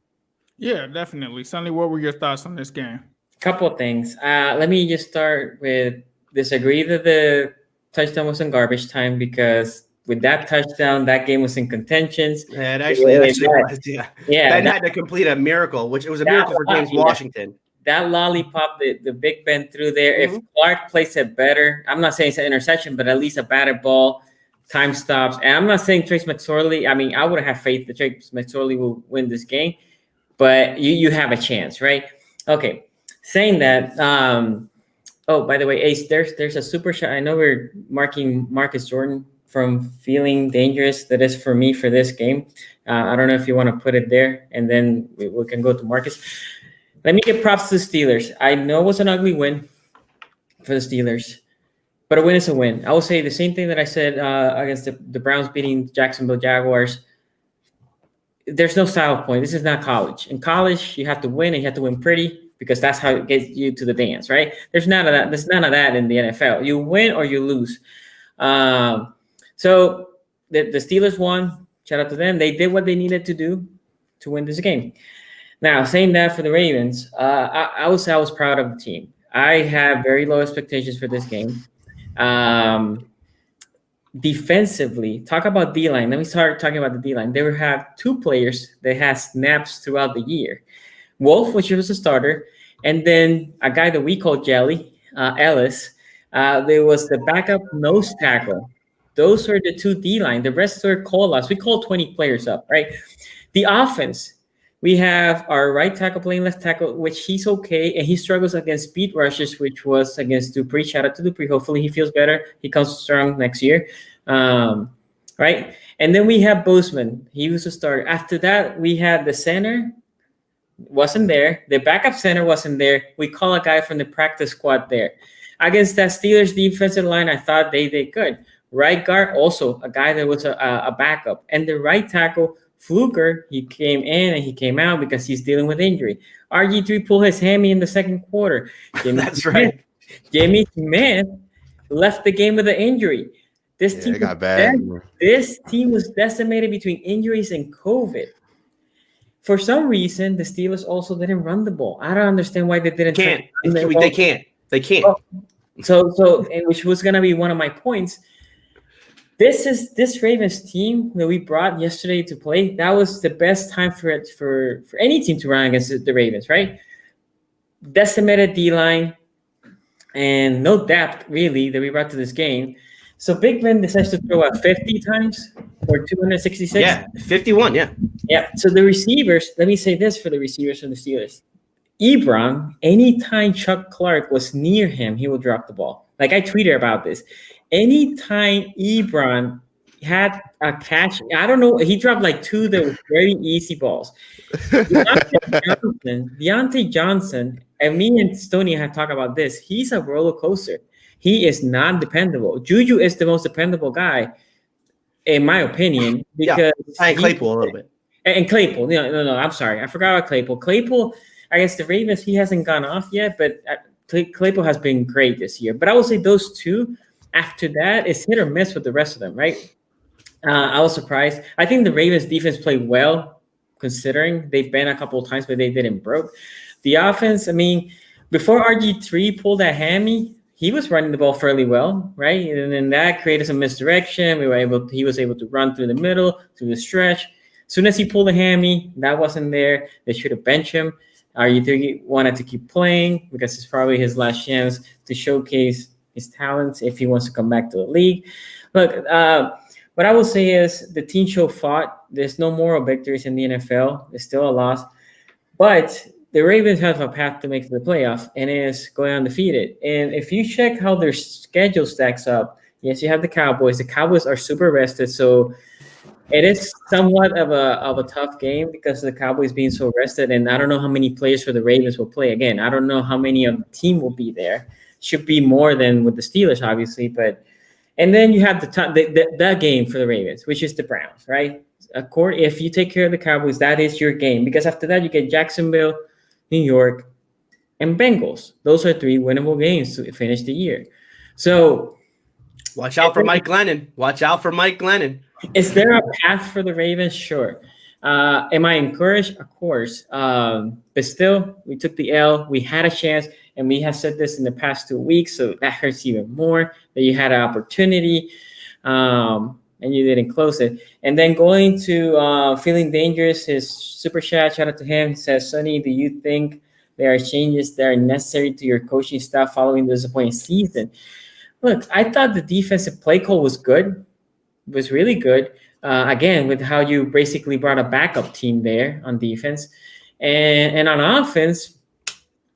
Yeah, definitely. Sonny, what were your thoughts on this game? Couple of things. Let me just start with disagree that the touchdown was in garbage time, because with that touchdown, that game was in contentions. Yeah, it actually was. Yeah. Yeah, that had to complete a miracle, which it was a miracle for James Washington. That lollipop the Big Ben threw there, if Clark plays it better, I'm not saying it's an interception, but at least a batted ball, time stops. And I'm not saying Trace McSorley. I mean, I would have faith that Trace McSorley will win this game, but you have a chance, right? Okay. Saying that, by the way, Ace, there's a super shot. I know we're marking Marcus Jordan from Feeling Dangerous. That is for me for this game. I don't know if you want to put it there, and then we can go to Marcus. Let me give props to the Steelers. I know it was an ugly win for the Steelers, but a win is a win. I will say the same thing that I said against the Browns beating Jacksonville Jaguars. There's no style point. This is not college. In college, you have to win, and you have to win pretty, because that's how it gets you to the dance, right? There's none of that. There's none of that in the NFL. You win or you lose. So the Steelers won. Shout out to them. They did what they needed to do to win this game. Now, saying that for the Ravens, I would say I was proud of the team. I have very low expectations for this game. Defensively, talk about D-line. Let me start talking about the D-line. They will have 2 players that had snaps throughout the year. Wolf, which was a starter, and then a guy that we call Jelly, Ellis. There was the backup nose tackle. Those are the 2 D-line. The rest are call-outs. We call 20 players up, right? The offense, we have our right tackle playing left tackle, which he's okay, and he struggles against speed rushes, which was against Dupree. Shout out to Dupree. Hopefully he feels better. He comes strong next year, right? And then we have Bozeman. He was a starter. After that, we had the center. Wasn't there. The backup center wasn't there. We call a guy from the practice squad there. Against that Steelers defensive line, I thought they did good. Right guard, also a guy that was a backup. And the right tackle, Fluker, he came in and he came out because he's dealing with injury. RG3 pulled his hammy in the second quarter. That's right. Jimmy Smith left the game with an injury. This team got bad. This team was decimated between injuries and COVID. For some reason, the Steelers also didn't run the ball. I don't understand why they didn't. They can't. So, which was going to be one of my points. This Ravens team that we brought yesterday to play, that was the best time for any team to run against the Ravens, right? Decimated D-line and no depth, really, that we brought to this game. So Big Ben decides to throw out 50 times or 266. Yeah, 51, yeah. Yeah, so the receivers, let me say this for the receivers from the Steelers. Ebron, anytime Chuck Clark was near him, he would drop the ball. Like I tweeted about this. Anytime Ebron had a catch, I don't know, he dropped like 2 that were very easy balls. Deontay Johnson, and me and Stoney have talked about this. He's a roller coaster. He is not dependable. Juju is the most dependable guy, in my opinion, because Claypool a little bit. And Claypool, no, I'm sorry, I forgot about Claypool. Claypool, I guess the Ravens, he hasn't gone off yet, but Claypool has been great this year. But I would say those 2. After that, it's hit or miss with the rest of them, right? I was surprised. I think the Ravens defense played well, considering they've been a couple of times, but they didn't broke. The offense, I mean, before RG3 pulled that hammy, he was running the ball fairly well, right? And then that created some misdirection. He was able to run through the middle, through the stretch. As soon as he pulled the hammy, that wasn't there. They should have benched him. RG3 wanted to keep playing because it's probably his last chance to showcase his talents if he wants to come back to the league. Look, what I will say is the team show fought. There's no moral victories in the NFL. It's still a loss. But the Ravens have a path to make the playoffs, and it is going undefeated. And if you check how their schedule stacks up, yes, you have the Cowboys. The Cowboys are super rested, so it is somewhat of a tough game because of the Cowboys being so rested. And I don't know how many players for the Ravens will play. Again, I don't know how many of the team will be there. Should be more than with the Steelers, obviously, but. And then you have the game for the Ravens, which is the Browns, right? If you take care of the Cowboys, that is your game. Because after that, you get Jacksonville, New York, and Bengals. Those are 3 winnable games to finish the year. So watch out for Mike Glennon. Watch out for Mike Glennon. Is there a path for the Ravens? Sure. Am I encouraged? Of course. But still, we took the L. We had a chance. And we have said this in the past 2 weeks, so that hurts even more that you had an opportunity and you didn't close it. And then going to Feeling Dangerous, his super chat, shout out to him. He says, Sonny, do you think there are changes that are necessary to your coaching staff following the disappointing season? Look, I thought the defensive play call was good, was really good. Again, with how you basically brought a backup team there on defense. And on offense,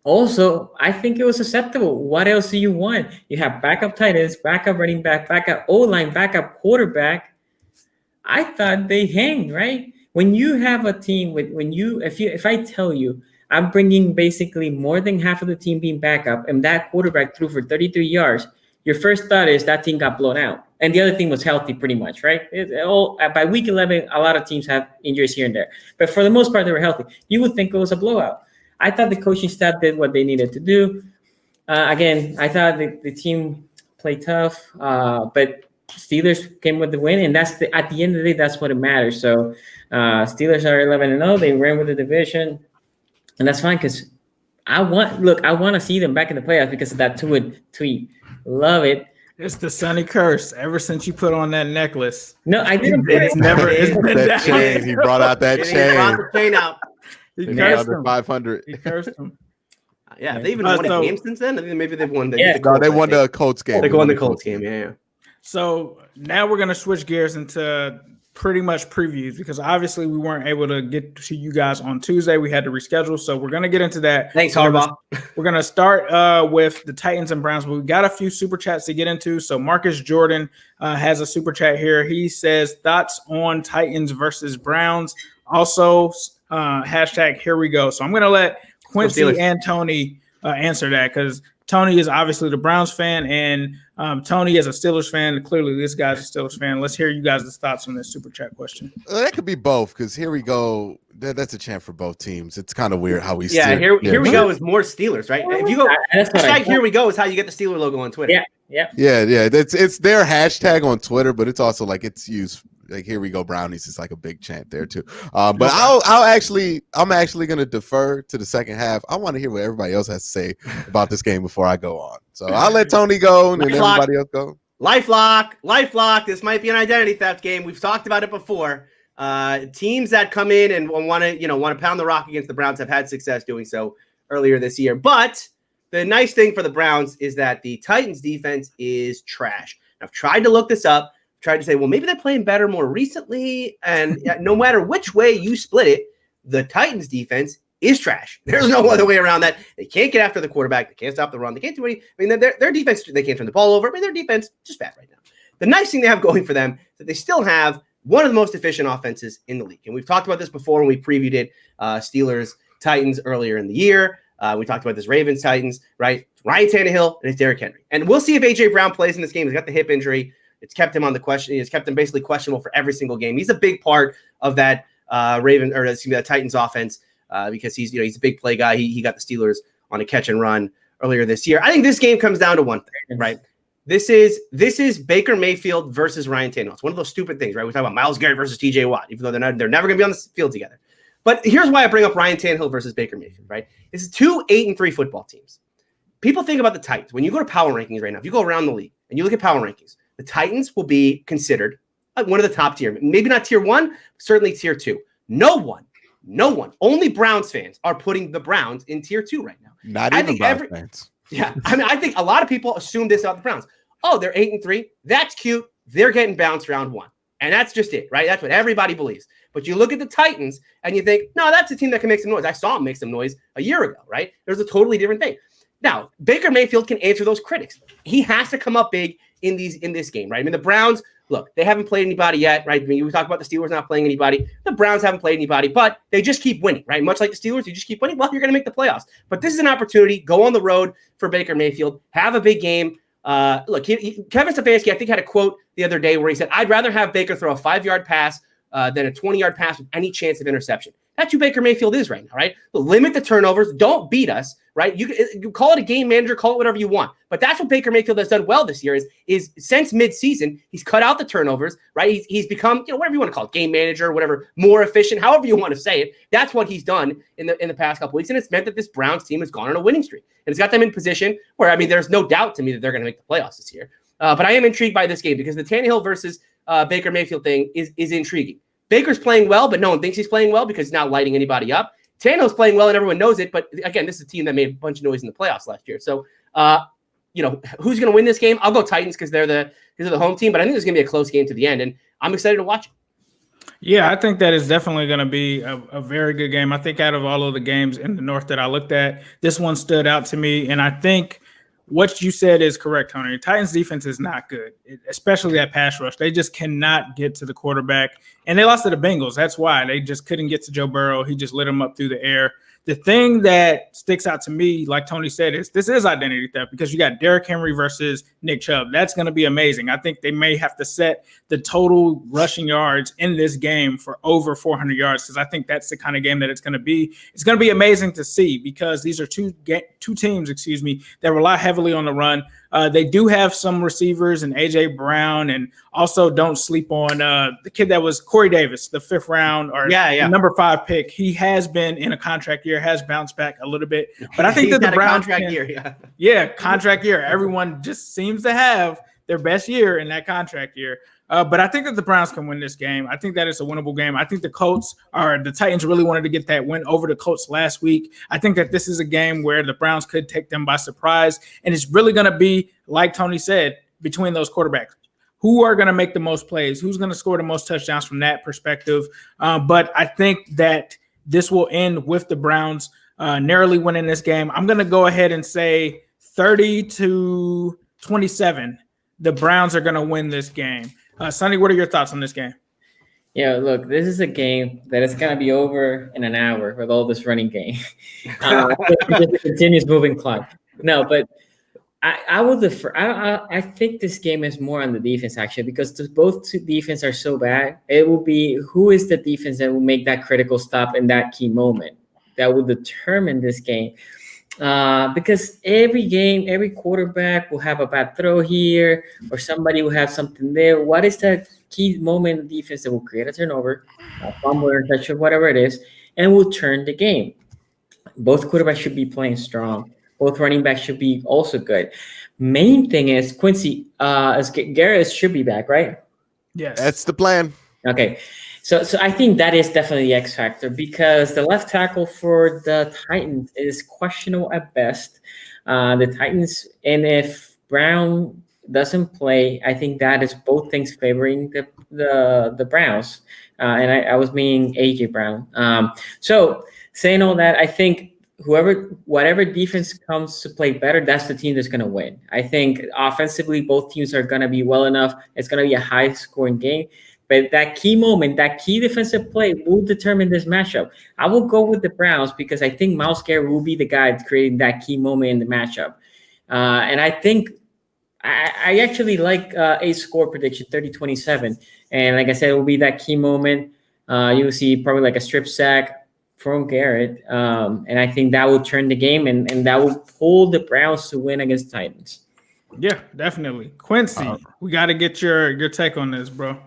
also, I think it was acceptable. What else do you want? You have backup tight ends, backup running back, backup O-line, backup quarterback. I thought they hang, right? When you have a team if I tell you I'm bringing basically more than half of the team being backup and that quarterback threw for 33 yards, your first thought is that team got blown out. And the other team was healthy pretty much, right? By week 11, a lot of teams have injuries here and there. But for the most part, they were healthy. You would think it was a blowout. I thought the coaching staff did what they needed to do. Again, I thought the team played tough, but Steelers came with the win, and at the end of the day, that's what it matters. So Steelers are 11-0. They ran with the division, and that's fine because I want to see them back in the playoffs because of that tweet. Love it. It's the Sonny curse. Ever since you put on that necklace. No, I didn't. It's never. It's been that chain. He brought out that chain. He brought the chain out. He cursed under 500. He cursed him. Yeah, have they even won a game since then? I think maybe they've won. They won the Colts game. They won the Colts game. Yeah. So now we're gonna switch gears into pretty much previews because obviously we weren't able to get to you guys on Tuesday. We had to reschedule, so we're gonna get into that. Thanks, Harbaugh. We're gonna start with the Titans and Browns, but we got a few super chats to get into. So Marcus Jordan has a super chat here. He says thoughts on Titans versus Browns. Also, hashtag here we go. So I'm gonna let Quincy and Tony answer that because Tony is obviously the Browns fan and Tony is a Steelers fan. Clearly, this guy's a Steelers fan. Let's hear you guys' thoughts on this super chat question. That could be both because here we go. That's a chant for both teams. It's kind of weird how we. Yeah, here we go is more Steelers, right? If you go, hashtag here we go is how you get the Steeler logo on Twitter. Yeah. It's their hashtag on Twitter, but it's also like it's used. Like here we go, Brownies is like a big chant there too. But I'm actually gonna defer to the second half. I want to hear what everybody else has to say about this game before I go on. So I'll let Tony go and then everybody else go. LifeLock. This might be an identity theft game. We've talked about it before. Teams that come in and want to pound the rock against the Browns have had success doing so earlier this year. But the nice thing for the Browns is that the Titans defense is trash. I've tried to look this up. Tried to say, well, maybe they're playing better more recently. And no matter which way you split it, the Titans defense is trash. There's no other way around that. They can't get after the quarterback. They can't stop the run. They can't do any. I mean, their defense, they can't turn the ball over. I mean, their defense just bad right now. The nice thing they have going for them is that they still have one of the most efficient offenses in the league. And we've talked about this before when we previewed it, Steelers, Titans earlier in the year. We talked about this Ravens, Titans, right? Ryan Tannehill and it's Derrick Henry. And we'll see if A.J. Brown plays in this game. He's got the hip injury. It's kept him on the question. It's kept him basically questionable for every single game. He's a big part of that that Titans offense because he's a big play guy. He got the Steelers on a catch and run earlier this year. I think this game comes down to one thing, right? This is Baker Mayfield versus Ryan Tannehill. It's one of those stupid things, right? We talk about Myles Garrett versus T.J. Watt, even though they're never going to be on the field together. But here's why I bring up Ryan Tannehill versus Baker Mayfield, right? This is 2 8-3 football teams. People think about the Titans. When you go to power rankings right now, if you go around the league and you look at power rankings, the Titans will be considered one of the top tier, maybe not tier 1, certainly tier 2. No one, only Browns fans are putting the Browns in tier 2 right now. Not even Browns fans. Yeah, I mean, I think a lot of people assume this about the Browns. Oh, they're 8-3. That's cute. they're getting bounced round 1. And that's just it, right? That's what everybody believes. But you look at the Titans and you think, no, that's a team that can make some noise. I saw them make some noise a year ago, right? There's a totally different thing. Now, Baker Mayfield can answer those critics. He has to come up big in this game, right? I mean, the Browns, look, they haven't played anybody yet, right? I mean, we talk about the Steelers not playing anybody. The Browns haven't played anybody, but they just keep winning, right? Much like the Steelers, you just keep winning. Well, you're going to make the playoffs. But this is an opportunity. Go on the road for Baker Mayfield. Have a big game. Look, Kevin Stefanski, I think, had a quote the other day where he said, I'd rather have Baker throw a 5-yard pass than a 20-yard pass with any chance of interception. That's who Baker Mayfield is right now, right? Limit the turnovers. Don't beat us, right? You call it a game manager, call it whatever you want. But that's what Baker Mayfield has done well this year is since midseason, he's cut out the turnovers, right? He's become, whatever you want to call it, game manager, whatever, more efficient, however you want to say it. That's what he's done in the past couple weeks. And it's meant that this Browns team has gone on a winning streak. And it's got them in position where, I mean, there's no doubt to me that they're going to make the playoffs this year. But I am intrigued by this game because the Tannehill versus Baker Mayfield thing is intriguing. Baker's playing well, but no one thinks he's playing well because he's not lighting anybody up. Tannehill's playing well and everyone knows it. But again, this is a team that made a bunch of noise in the playoffs last year. So, who's going to win this game? I'll go Titans because they're the home team. But I think it's going to be a close game to the end, and I'm excited to watch it. Yeah, I think that is definitely going to be a very good game. I think out of all of the games in the North that I looked at, this one stood out to me. And I think what you said is correct, Tony. Titans defense is not good, especially that pass rush. They just cannot get to the quarterback. And they lost to the Bengals. That's why. They just couldn't get to Joe Burrow. He just lit them up through the air. The thing that sticks out to me, like Tony said, is this is identity theft because you got Derrick Henry versus Nick Chubb. That's going to be amazing. I think they may have to set the total rushing yards in this game for over 400 yards because I think that's the kind of game that it's going to be. It's going to be amazing to see because these are two teams, that rely heavily on the run. They do have some receivers and A.J. Brown, and also don't sleep on the kid that was Corey Davis, the 5th round or number 5 pick. He has been in a contract year, has bounced back a little bit. But I think that the Browns contract year, contract year. Everyone just seems to have their best year in that contract year. But I think that the Browns can win this game. I think that it's a winnable game. I think the Titans really wanted to get that win over the Colts last week. I think that this is a game where the Browns could take them by surprise. And it's really going to be, like Tony said, between those quarterbacks. Who are going to make the most plays? Who's going to score the most touchdowns from that perspective? But I think that this will end with the Browns narrowly winning this game. I'm going to go ahead and say 30-27. The Browns are going to win this game. Sonny, what are your thoughts on this game? Yeah, look, this is a game that is going to be over in an hour with all this running game. Just a continuous moving clock. No, but I will defer. I think this game is more on the defense, actually, because both defense are so bad. It will be who is the defense that will make that critical stop in that key moment that will determine this game. Because every game, every quarterback will have a bad throw here or somebody will have something there. What is that key moment in the defense that will create a turnover, a fumble or touchdown, whatever it is, and will turn the game? Both quarterbacks should be playing strong. Both running backs should be also good. Main thing is Quincy, Garrett should be back, right? Yes. That's the plan. Okay. So I think that is definitely the X factor because the left tackle for the Titans is questionable at best. The Titans, and if Brown doesn't play, I think that is both things favoring the Browns. And I was meaning AJ Brown. So saying all that, I think whatever defense comes to play better, that's the team that's going to win. I think offensively, both teams are going to be well enough. It's going to be a high scoring game. But that key moment, that key defensive play will determine this matchup. I will go with the Browns because I think Myles Garrett will be the guy creating that key moment in the matchup. And I think I actually like a score prediction, 30-27. And like I said, it will be that key moment. You will see probably like a strip sack from Garrett. And I think that will turn the game and that will pull the Browns to win against Titans. Yeah, definitely. Quincy, we got to get your take on this, bro.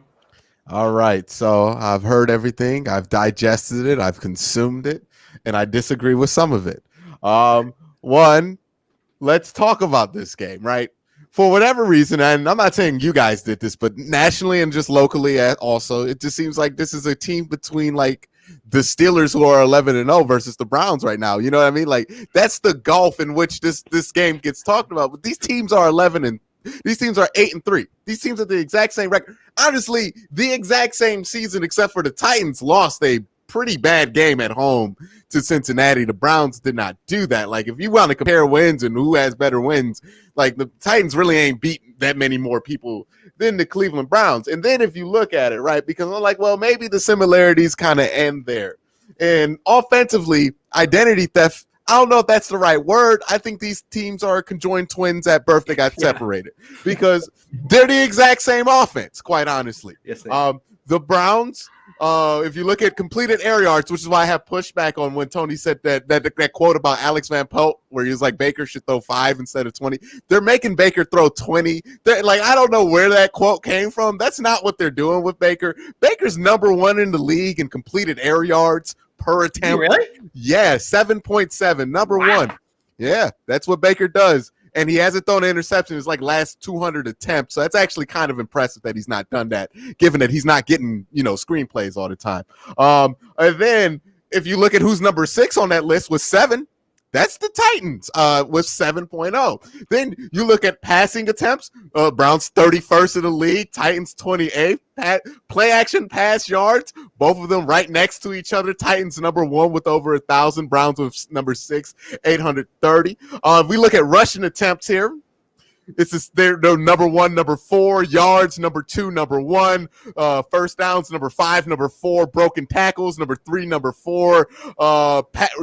All right, so I've heard everything. I've digested it. I've consumed it, and I disagree with some of it. One, let's talk about this game, right? For whatever reason, and I'm not saying you guys did this, but nationally and just locally also, it just seems like this is a team between like the Steelers who are 11-0 versus the Browns right now. You know what I mean? Like that's the gulf in which this game gets talked about. But these teams are 11-3 These teams are 8-3. These teams are the exact same record. Honestly, the exact same season, except for the Titans lost a pretty bad game at home to Cincinnati. The Browns did not do that. Like, if you want to compare wins and who has better wins, like, the Titans really ain't beaten that many more people than the Cleveland Browns. And then if you look at it, right, because I'm like, well, maybe the similarities kind of end there. And offensively, identity theft, I don't know if that's the right word. I think these teams are conjoined twins at birth that got separated because they're the exact same offense, quite honestly. Yes, the Browns, if you look at completed air yards, which is why I have pushback on when Tony said that quote about Alex Van Pelt, where he was like, Baker should throw 5 instead of 20. They're making Baker throw 20. Like, I don't know where that quote came from. That's not what they're doing with Baker. Baker's number 1 in the league in completed air yards per attempt. Really? Yeah, 7.7, number 1. Yeah, that's what Baker does. And he hasn't thrown an interception his last 200 attempts. So that's actually kind of impressive that he's not done that, given that he's not getting, screenplays all the time. And then if you look at who's number 6 on that list with 7, that's the Titans with 7.0. Then you look at passing attempts. Browns 31st in the league. Titans 28th. Play action pass yards. Both of them right next to each other. Titans number 1 with over 1,000. Browns with number 6, 830. If we look at rushing attempts here, they're number 1, number 4, yards, number 2, number 1, first downs, number 5, number 4, broken tackles, number 3, number 4,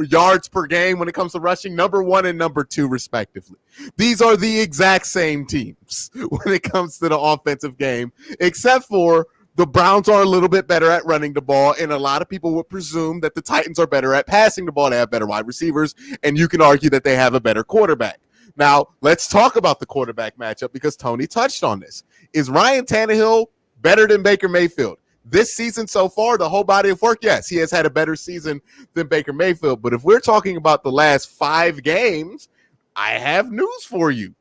yards per game when it comes to rushing, number 1 and number 2, respectively. These are the exact same teams when it comes to the offensive game, except for the Browns are a little bit better at running the ball, and a lot of people would presume that the Titans are better at passing the ball. They have better wide receivers, and you can argue that they have a better quarterback. Now, let's talk about the quarterback matchup because Tony touched on this. Is Ryan Tannehill better than Baker Mayfield? This season so far, the whole body of work, yes, he has had a better season than Baker Mayfield. But if we're talking about the last 5 games, I have news for you.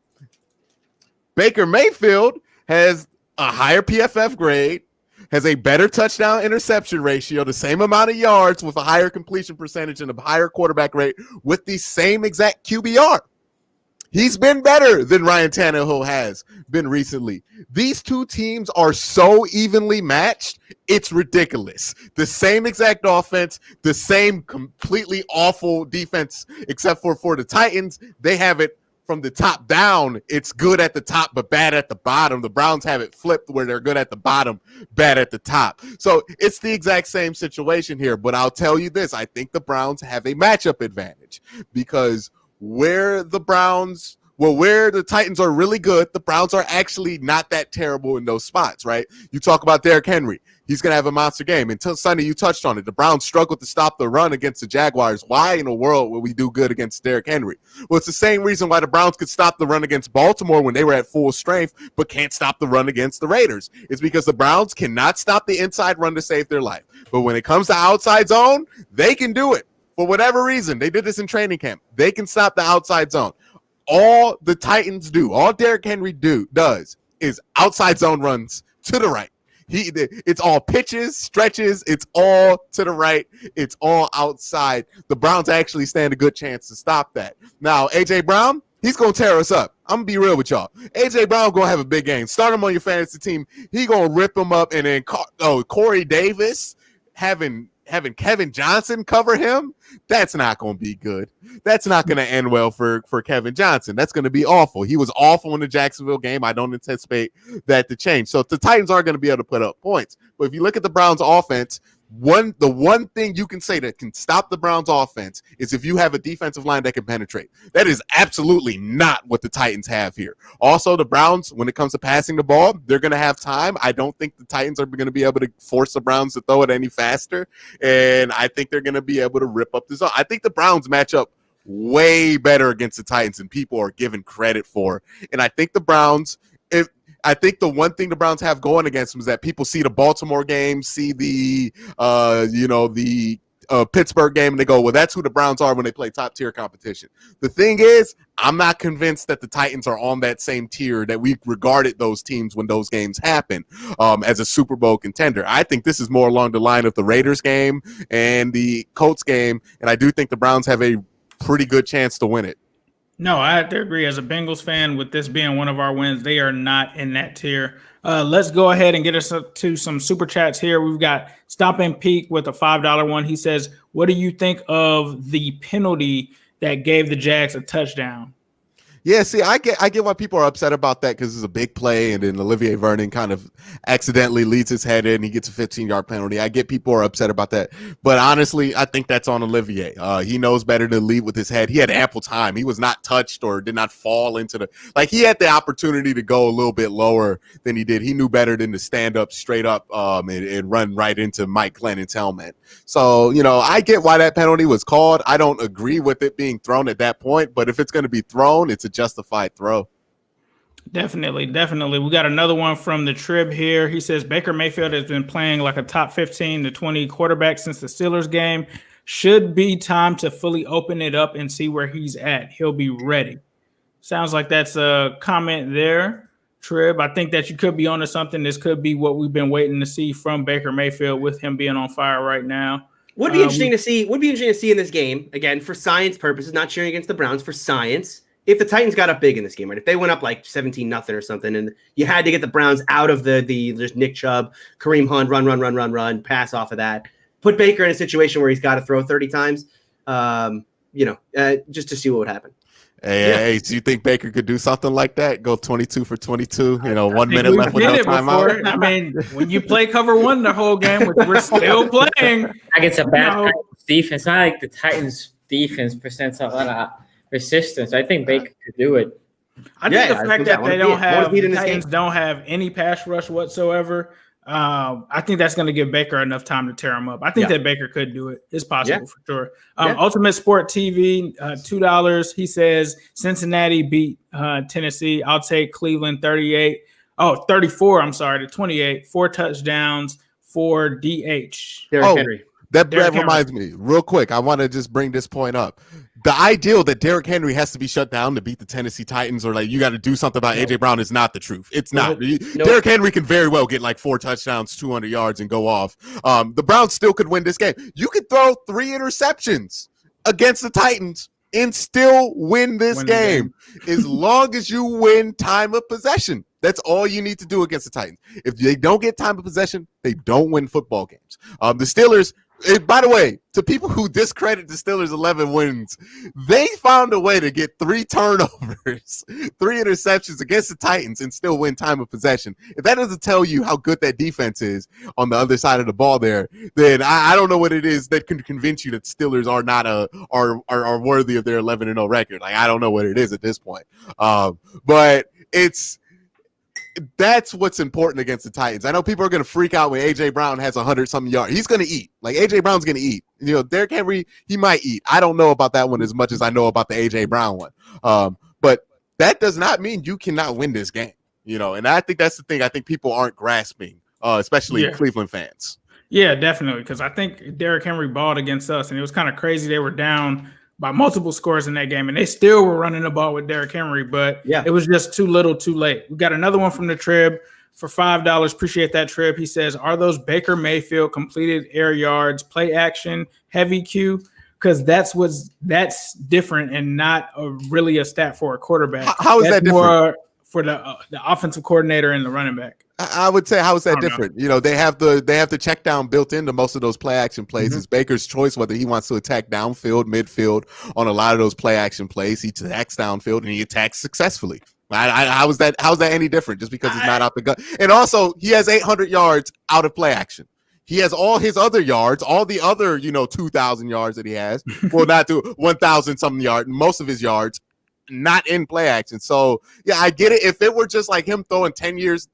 Baker Mayfield has a higher PFF grade, has a better touchdown interception ratio, the same amount of yards with a higher completion percentage and a higher quarterback rate with the same exact QBR. He's been better than Ryan Tannehill has been recently. These two teams are so evenly matched, it's ridiculous. The same exact offense, the same completely awful defense, except for the Titans. They have it from the top down. It's good at the top, but bad at the bottom. The Browns have it flipped where they're good at the bottom, bad at the top. So it's the exact same situation here. But I'll tell you this, I think the Browns have a matchup advantage because where the Titans are really good, the Browns are actually not that terrible in those spots, right? You talk about Derrick Henry. He's going to have a monster game. Until Sunday, you touched on it. The Browns struggled to stop the run against the Jaguars. Why in the world would we do good against Derrick Henry? Well, it's the same reason why the Browns could stop the run against Baltimore when they were at full strength, but can't stop the run against the Raiders. It's because the Browns cannot stop the inside run to save their life. But when it comes to outside zone, they can do it. For whatever reason, they did this in training camp. They can stop the outside zone. All the Titans do, all Derrick Henry does is outside zone runs to the right. It's all pitches, stretches. It's all to the right. It's all outside. The Browns actually stand a good chance to stop that. Now, A.J. Brown, he's going to tear us up. I'm going to be real with y'all. A.J. Brown going to have a big game. Start him on your fantasy team. He going to rip him up. And then Corey Davis having Kevin Johnson cover him, that's not going to be good. That's not going to end well for Kevin Johnson. That's going to be awful. He was awful in the Jacksonville game. I don't anticipate that to change. So the Titans aren't going to be able to put up points. But if you look at the Browns offense, the one thing you can say that can stop the Browns offense is if you have a defensive line that can penetrate. That is absolutely not what the Titans have here. Also, the Browns, when it comes to passing the ball, they're going to have time. I don't think the Titans are going to be able to force the Browns to throw it any faster, and I think they're going to be able to rip up the zone. I think the Browns match up way better against the Titans than people are given credit for, and I think the Browns – I think the one thing the Browns have going against them is that people see the Baltimore game, see the Pittsburgh game, and they go, well, that's who the Browns are when they play top-tier competition. The thing is, I'm not convinced that the Titans are on that same tier that we regarded those teams when those games happen as a Super Bowl contender. I think this is more along the line of the Raiders game and the Colts game, and I do think the Browns have a pretty good chance to win it. No, I have to agree. As a Bengals fan, with this being one of our wins, they are not in that tier. Let's go ahead and get us to some super chats here. We've got Stop and Peak with a $5 one. He says, what do you think of the penalty that gave the Jags a touchdown? Yeah, see, I get why people are upset about that because it's a big play, and then Olivier Vernon kind of accidentally leads his head in. He gets a 15-yard penalty. I get people are upset about that, but honestly, I think that's on Olivier. He knows better to lead with his head. He had ample time. He was not touched or did not fall into he had the opportunity to go a little bit lower than he did. He knew better than to stand up straight up and run right into Mike Glennon's helmet. So, I get why that penalty was called. I don't agree with it being thrown at that point, but if it's going to be thrown, it's a justified throw. Definitely. We got another one from the Trib here. He says Baker Mayfield has been playing like a top 15 to 20 quarterback since the Steelers game. Should be time to fully open it up and see where he's at. He'll be ready. Sounds like that's a comment there, Trib. I think that you could be onto something. This could be what we've been waiting to see from Baker Mayfield with him being on fire right now. Would be interesting to see. Would be interesting to see in this game, again, for science purposes, not cheering against the Browns, for science. If the Titans got up big in this game, right? If they went up like 17-0 or something, and you had to get the Browns out of the just Nick Chubb, Kareem Hunt, run, pass off of that, put Baker in a situation where he's got to throw 30 times, just to see what would happen. Hey, do you think Baker could do something like that? Go 22 for 22, 1 minute left with no timeout? I mean, when you play cover one the whole game, which we're still playing. Against a bad Titans defense, not like the Titans defense presents a lot of resistance. I think Baker could do it. I think the fact that the Titans don't have any pass rush whatsoever, I think that's going to give Baker enough time to tear him up. I think that Baker could do it. It's possible for sure. Ultimate Sport TV, $2. He says Cincinnati beat Tennessee. I'll take Cleveland 34. I'm sorry, to 28. 4 touchdowns for DH. Derrick Henry. That reminds me, real quick, I want to just bring this point up. The ideal that Derrick Henry has to be shut down to beat the Tennessee Titans, or you got to do something about A.J. Brown, is not the truth. It's not. Derrick Henry can very well get 4 touchdowns, 200 yards, and go off. The Browns still could win this game. You could throw 3 interceptions against the Titans and still win this game as long as you win time of possession. That's all you need to do against the Titans. If they don't get time of possession, they don't win football games. The Steelers, by the way, to people who discredit the Steelers' 11 wins, they found a way to get 3 turnovers, 3 interceptions against the Titans and still win time of possession. If that doesn't tell you how good that defense is on the other side of the ball there, then I don't know what it is that can convince you that Steelers are not are worthy of their 11-0 record. I don't know what it is at this point. But that's what's important against the Titans. I know people are going to freak out when A.J. Brown has 100-something yards. He's going to eat. A.J. Brown's going to eat. Derrick Henry, he might eat. I don't know about that one as much as I know about the A.J. Brown one. But that does not mean you cannot win this game. And I think that's the thing I think people aren't grasping, especially Cleveland fans. Yeah, definitely, because I think Derrick Henry balled against us, and it was kind of crazy. They were down by multiple scores in that game, and they still were running the ball with Derrick Henry, but it was just too little too late. We got another one from the Trib for $5. Appreciate that, Trib. He says, are those Baker Mayfield completed air yards, play action, heavy Q? Because that's different and not really a stat for a quarterback. How is that different? More for the offensive coordinator and the running back. I would say, how is that different? They have the check down built into most of those play action plays. It's Baker's choice whether he wants to attack downfield, midfield on a lot of those play action plays. He attacks downfield and he attacks successfully. How is that any different just because he's not out the gun? And also, he has 800 yards out of play action. He has all his other yards, all the other 2,000 yards that he has. Well, not to 1,000 something yards. Most of his yards not in play action. So I get it. If it were just him throwing 10 yards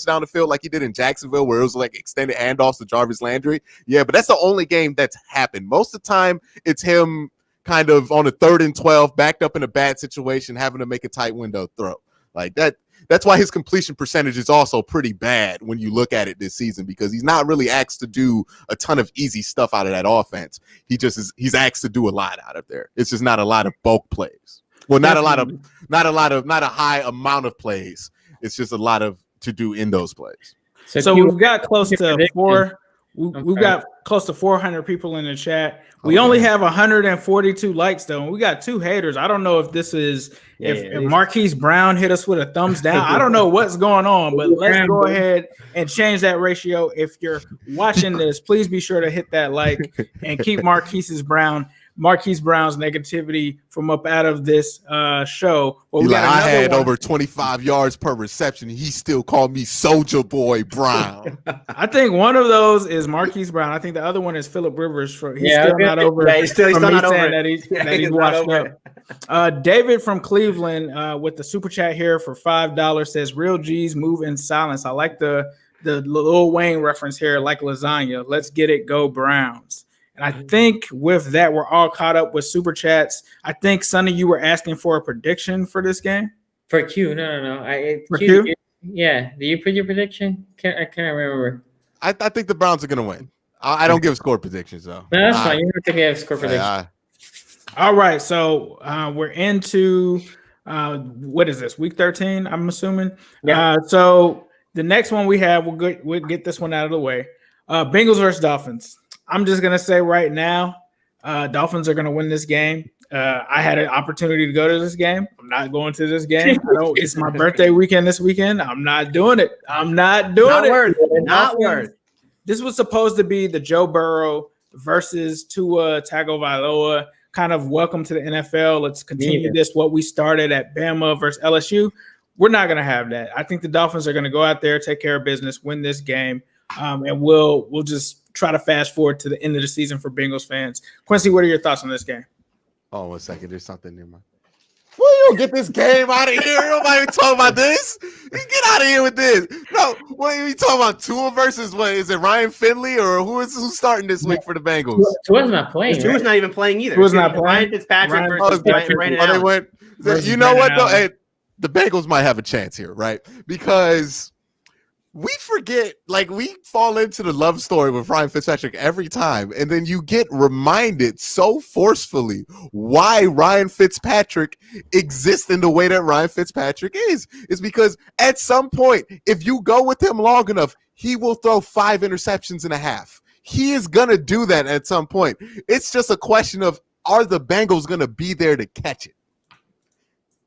down the field like he did in Jacksonville, where it was extended handoffs to Jarvis Landry, but that's the only game that's happened. Most of the time it's him kind of on a 3rd and 12, backed up in a bad situation, having to make a tight window throw like that. That's why his completion percentage is also pretty bad when you look at it this season, because he's not really asked to do a ton of easy stuff out of that offense. He's asked to do a lot out of there. It's just not a lot of bulk plays. Well, not a high amount of plays. It's just a lot of to do in those plays. So we've got close to We've got close to 400 people in the chat. We only have 142 likes though, and we got 2 haters. I don't know if this is if Marquise Brown hit us with a thumbs down. I don't know what's going on, but let's go ahead and change that ratio. If you're watching this, please be sure to hit that like and keep Marquise Brown's negativity from up out of this show. Well, I had over 25 yards per reception. He still called me Soldier Boy Brown. I think one of those is Marquise Brown. I think the other one is Phillip Rivers. He's still not over. Yeah, he's still not over that he's washed up. David from Cleveland with the super chat here for $5 says, "Real G's move in silence." I like the Lil Wayne reference here, like lasagna. Let's get it, go Browns. And I think with that, we're all caught up with super chats. I think, Sonny, you were asking for a prediction for this game? For Q, no. For Q? Yeah. Do you put your prediction? I can't remember. I think the Browns are going to win. I don't give score predictions, though. No, that's fine. You don't have to give score predictions. All right. So we're into, what is this, week 13, I'm assuming? Yeah. So the next one we have, we'll get this one out of the way. Bengals versus Dolphins. I'm just going to say right now, Dolphins are going to win this game. I had an opportunity to go to this game. I'm not going to this game. It's my birthday weekend this weekend. I'm not doing it. Not worth. This was supposed to be the Joe Burrow versus Tua Tagovailoa kind of welcome to the NFL. Let's continue this, what we started at Bama versus LSU. We're not going to have that. I think the Dolphins are going to go out there, take care of business, win this game, and we'll just try to fast forward to the end of the season for Bengals fans. Quincy, what are your thoughts on this game? Oh, 1 second. There's something in my. Well, you don't get this game out of here. Nobody talking about this. Get out of here with this. No, what are you talking about? Tua versus what? Is it Ryan Finley or who's starting this week for the Bengals? Tua's not playing. Tua's not even playing either. Tua's not playing. Ryan Fitzpatrick versus Brandon Allen. They went. You know what though? Hey, the Bengals might have a chance here, right? Because we forget, like we fall into the love story with Ryan Fitzpatrick every time, and then you get reminded so forcefully why Ryan Fitzpatrick exists in the way that Ryan Fitzpatrick is. It's because at some point, if you go with him long enough, he will throw 5 interceptions in a half. He is going to do that at some point. It's just a question of, are the Bengals going to be there to catch it?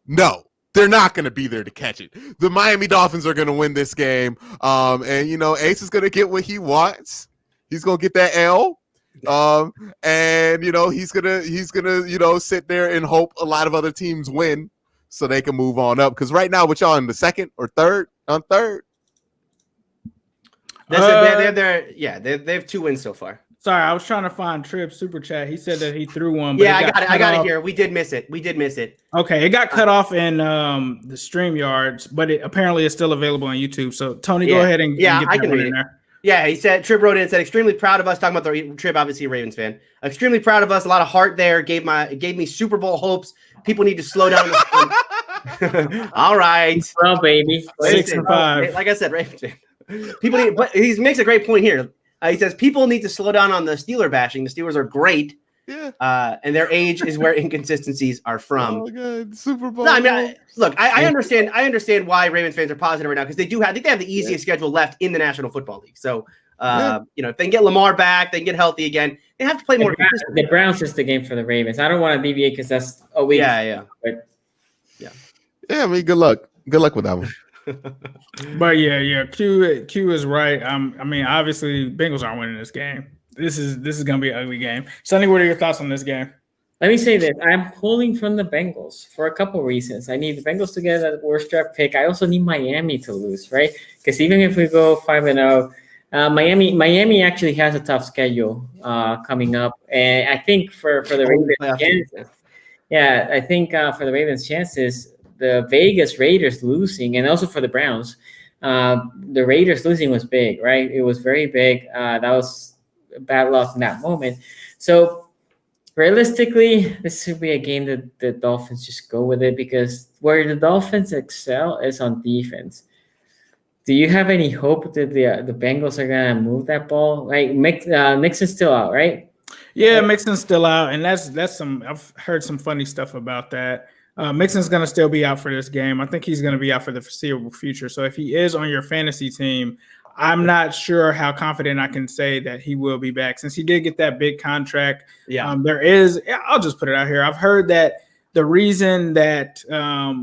No. They're not going to be there to catch it. The Miami Dolphins are going to win this game. And, Ace is going to get what he wants. He's going to get that L. And, he's going to, sit there and hope a lot of other teams win so they can move on up. Because right now, with y'all in the second or third? On third? They have 2 wins so far. Sorry, I was trying to find Tripp's super chat. He said that he threw one. But I got it here. We did miss it. Okay, it got cut off in the StreamYards, but it apparently is still available on YouTube. So, Tony, go ahead and get I can read it. There. Yeah, he said, Tripp wrote in and said, extremely proud of us, talking about the Tripp, obviously a Ravens fan. Extremely proud of us. A lot of heart there. Gave me Super Bowl hopes. People need to slow down. All right. Well, baby. 6-5. Like I said, Ravens fan. But he makes a great point here. He says people need to slow down on the Steeler bashing. The Steelers are great, and their age is where inconsistencies are from. Oh, God. Super Bowl. No, I mean, I understand. I understand why Ravens fans are positive right now because they do have. I think they have the easiest schedule left in the National Football League. So, if they can get Lamar back, they can get healthy again. They have to play more. The Browns is the game for the Ravens. I don't want to deviate because that's a week. Yeah. I mean, good luck. Good luck with that one. But Q is right. I mean, obviously, Bengals aren't winning this game. This is gonna be an ugly game. Sonny, what are your thoughts on this game? Let me say this: I'm pulling from the Bengals for a couple of reasons. I need the Bengals to get that worst draft pick. I also need Miami to lose, right? Because even if we go 5-0, Miami actually has a tough schedule coming up, and I think for the Ravens chances, I think for the Ravens chances. The Vegas Raiders losing, and also for the Browns, the Raiders losing was big, right? It was very big. That was a bad loss in that moment. So realistically, this should be a game that the Dolphins just go with it because where the Dolphins excel is on defense. Do you have any hope that the Bengals are gonna move that ball? Like Mixon's still out, right? Yeah, Mixon's still out, and that's some. I've heard some funny stuff about that. Mixon's going to still be out for this game. I think he's going to be out for the foreseeable future. So if he is on your fantasy team, I'm not sure how confident I can say that he will be back since he did get that big contract. Yeah. I'll just put it out here. I've heard that the reason that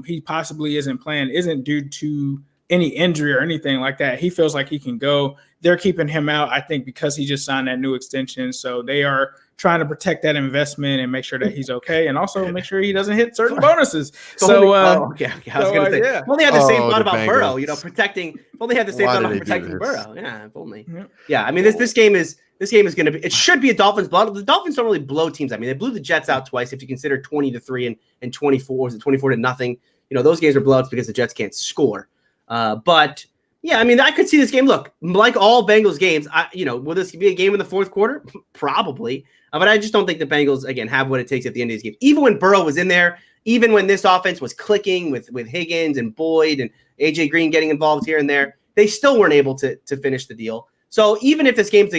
he possibly isn't playing isn't due to any injury or anything like that. He feels like he can go. They're keeping him out, I think, because he just signed that new extension. So they are trying to protect that investment and make sure that he's okay, and also make sure he doesn't hit certain bonuses. So, okay. I was going to say, if only had the same thought about Bengals. Burrow, protecting. If only had the same thought about protecting Burrow. Yeah, if only. Yeah, I mean, this game is going to be. It should be a Dolphins blowout. The Dolphins don't really blow teams. I mean, they blew the Jets out twice. If you consider 20-3 and 24, was it 24-0? Those games are blowouts because the Jets can't score. But yeah, I mean, I could see this game. Look, like all Bengals games, will this be a game in the fourth quarter? Probably. But I just don't think the Bengals, again, have what it takes at the end of this game. Even when Burrow was in there, even when this offense was clicking with Higgins and Boyd and A.J. Green getting involved here and there, they still weren't able to finish the deal. So even if this game's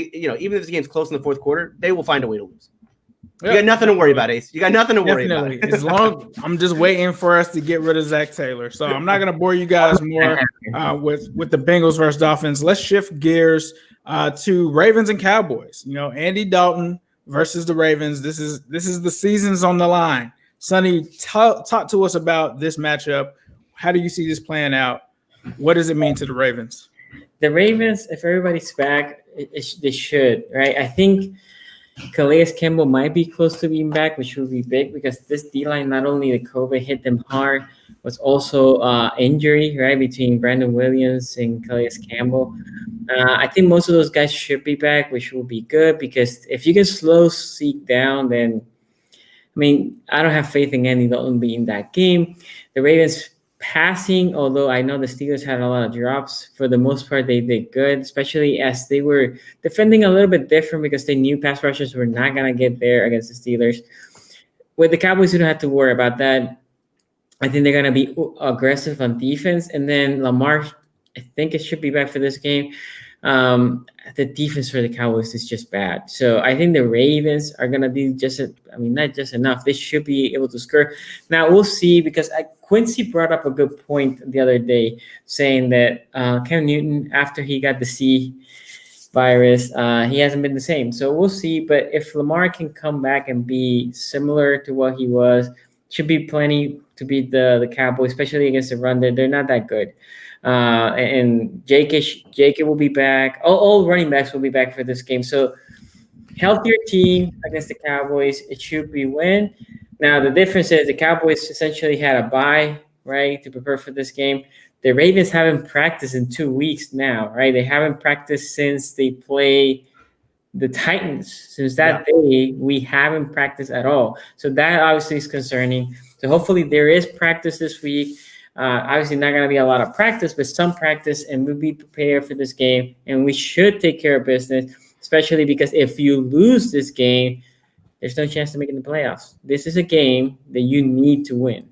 close in the fourth quarter, they will find a way to lose. Yep. You got nothing to worry about, Ace. You got nothing to worry about. As long I'm just waiting for us to get rid of Zach Taylor. So I'm not going to bore you guys more with the Bengals versus Dolphins. Let's shift gears to Ravens and Cowboys. Andy Dalton versus the Ravens. This is the season's on the line. Sonny, talk to us about this matchup. How do you see this playing out? What does it mean to the Ravens? The Ravens, if everybody's back, they should, right? I think Calais Campbell might be close to being back, which would be big because this D-line, not only the COVID hit them hard, was also injury, right, between Brandon Williams and Calais Campbell. I think most of those guys should be back, which will be good because if you can slow Zeke down, then, I don't have faith in Andy Dalton being that game. The Ravens passing, although I know the Steelers had a lot of drops, for the most part, they did good, especially as they were defending a little bit different because they knew pass rushers were not going to get there against the Steelers. With the Cowboys, you don't have to worry about that. I think they're going to be aggressive on defense. And then Lamar, I think it should be back for this game. The defense for the Cowboys is just bad. So I think the Ravens are going to be not just enough. They should be able to score. Now we'll see because Quincy brought up a good point the other day saying that Cam Newton, after he got the C virus, he hasn't been the same. So we'll see. But if Lamar can come back and be similar to what he was, should be plenty to beat the Cowboys, especially against the run. They're not that good. And J.K. will be back. All running backs will be back for this game. So healthier team against the Cowboys. It should be win. Now, the difference is the Cowboys essentially had a bye, right, to prepare for this game. The Ravens haven't practiced in 2 weeks now, right? They haven't practiced since they play the Titans. Since that day, we haven't practiced at all. So that obviously is concerning. So hopefully there is practice this week. Obviously not going to be a lot of practice, but some practice, and we'll be prepared for this game. And we should take care of business, especially because if you lose this game, there's no chance to make it in the playoffs. This is a game that you need to win.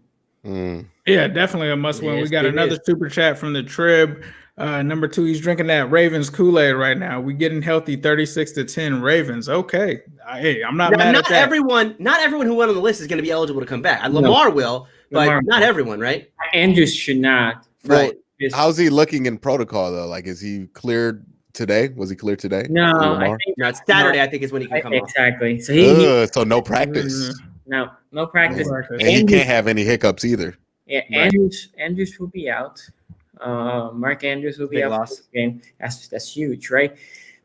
Yeah, definitely a must win. We got another super chat from the Trib. Number 2, he's drinking that Ravens Kool-Aid right now. We getting healthy 36-10 Ravens. Okay. Hey, I'm not mad at that. Not everyone who went on the list is going to be eligible to come back. Lamar will, but not everyone, right? Andrews should not. Right. How's he looking in protocol, though? Like, is he cleared today? Was he cleared today? No, I think it's Saturday. I think is when he can come off. Exactly. So so no practice. No practice. And he can't have any hiccups either. Yeah, Andrews will be out. Mark Andrews will be out for this game. That's huge, right?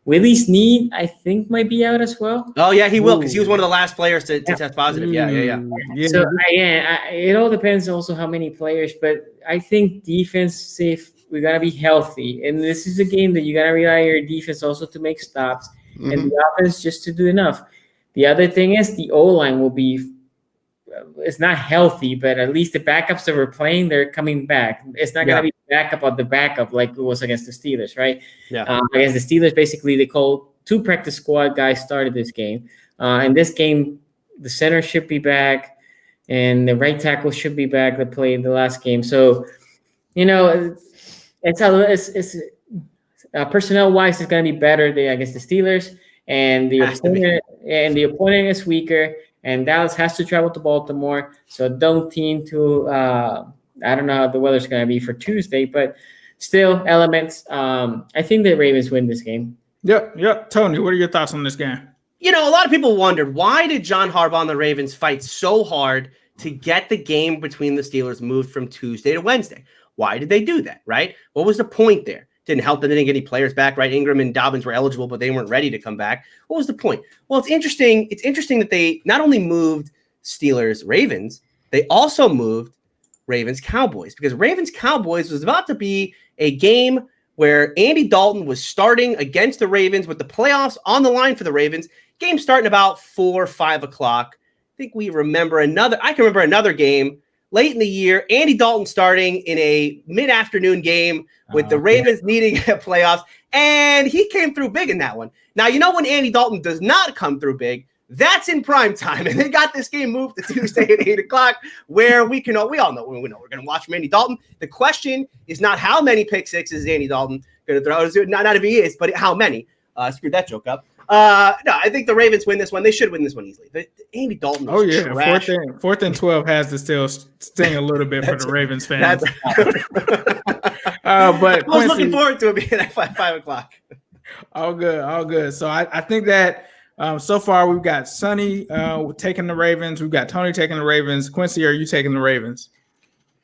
Willie Snead, I think, might be out as well. Oh, yeah, he will, because he was one of the last players to test positive. Yeah. So, it all depends also how many players, but I think defensive, we got to be healthy. And this is a game that you got to rely on your defense also to make stops and the offense just to do enough. The other thing is the O-line will be it's not healthy, but at least the backups that were playing, they're coming back. It's not going to be backup of the backup like it was against the Steelers, right? Yeah. Against the Steelers, basically, they called 2 practice squad guys started this game. In this game, the center should be back, and the right tackle should be back that played the last game. So, it's personnel-wise, it's going to be better against the Steelers, and the opponent is weaker. And Dallas has to travel to Baltimore, so don't team to I don't know how the weather's going to be for Tuesday, but still elements. I think the Ravens win this game. Yep. Tony, what are your thoughts on this game? A lot of people wondered, why did John Harbaugh and the Ravens fight so hard to get the game between the Steelers moved from Tuesday to Wednesday? Why did they do that, right? What was the point there? Didn't help that they didn't get any players back, right? Ingram and Dobbins were eligible, but they weren't ready to come back. What was the point? Well, it's interesting. It's interesting that they not only moved Steelers-Ravens, they also moved Ravens-Cowboys, because Ravens-Cowboys was about to be a game where Andy Dalton was starting against the Ravens with the playoffs on the line for the Ravens. Game starting about 4 or 5 o'clock. I think I can remember another game late in the year, Andy Dalton starting in a mid-afternoon game with the Ravens needing playoffs, and he came through big in that one. Now, when Andy Dalton does not come through big, that's in prime time, and they got this game moved to Tuesday at 8 o'clock, where we all know we're going to watch from Andy Dalton. The question is not how many pick sixes is Andy Dalton going to throw, not if he is, but how many. Screwed that joke up. No, I think the Ravens win this one. They should win this one easily. But Andy Dalton. Trash. Fourth and 12 has to still sting a little bit for the Ravens fans. But I was looking forward to it being at 5 o'clock. All good. So I think that so far we've got Sonny taking the Ravens. We've got Tony taking the Ravens. Quincy, are you taking the Ravens?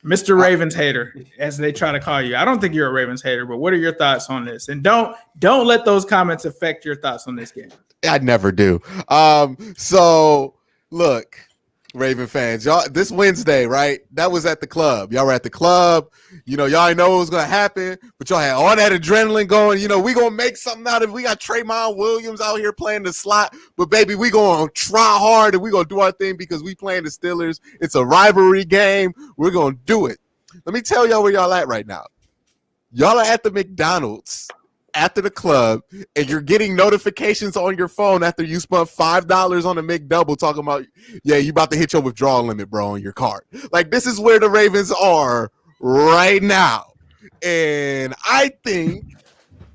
Mr. Ravens hater, as they try to call you. I don't think you're a Ravens hater, but what are your thoughts on this? And don't let those comments affect your thoughts on this game. I never do. So look, Raven fans, y'all, this Wednesday, right? That was at the club. Y'all were at the club. Y'all didn't know what was going to happen, but y'all had all that adrenaline going. We going to make something out of it. We got Trayvon Williams out here playing the slot, but baby, we going to try hard and we going to do our thing because we playing the Steelers. It's a rivalry game. We're going to do it. Let me tell y'all where y'all at right now. Y'all are at the McDonald's after the club, and you're getting notifications on your phone after you spent $5 on a McDouble talking about, yeah, you about to hit your withdrawal limit, bro, on your card. Like, this is where the Ravens are right now. And I think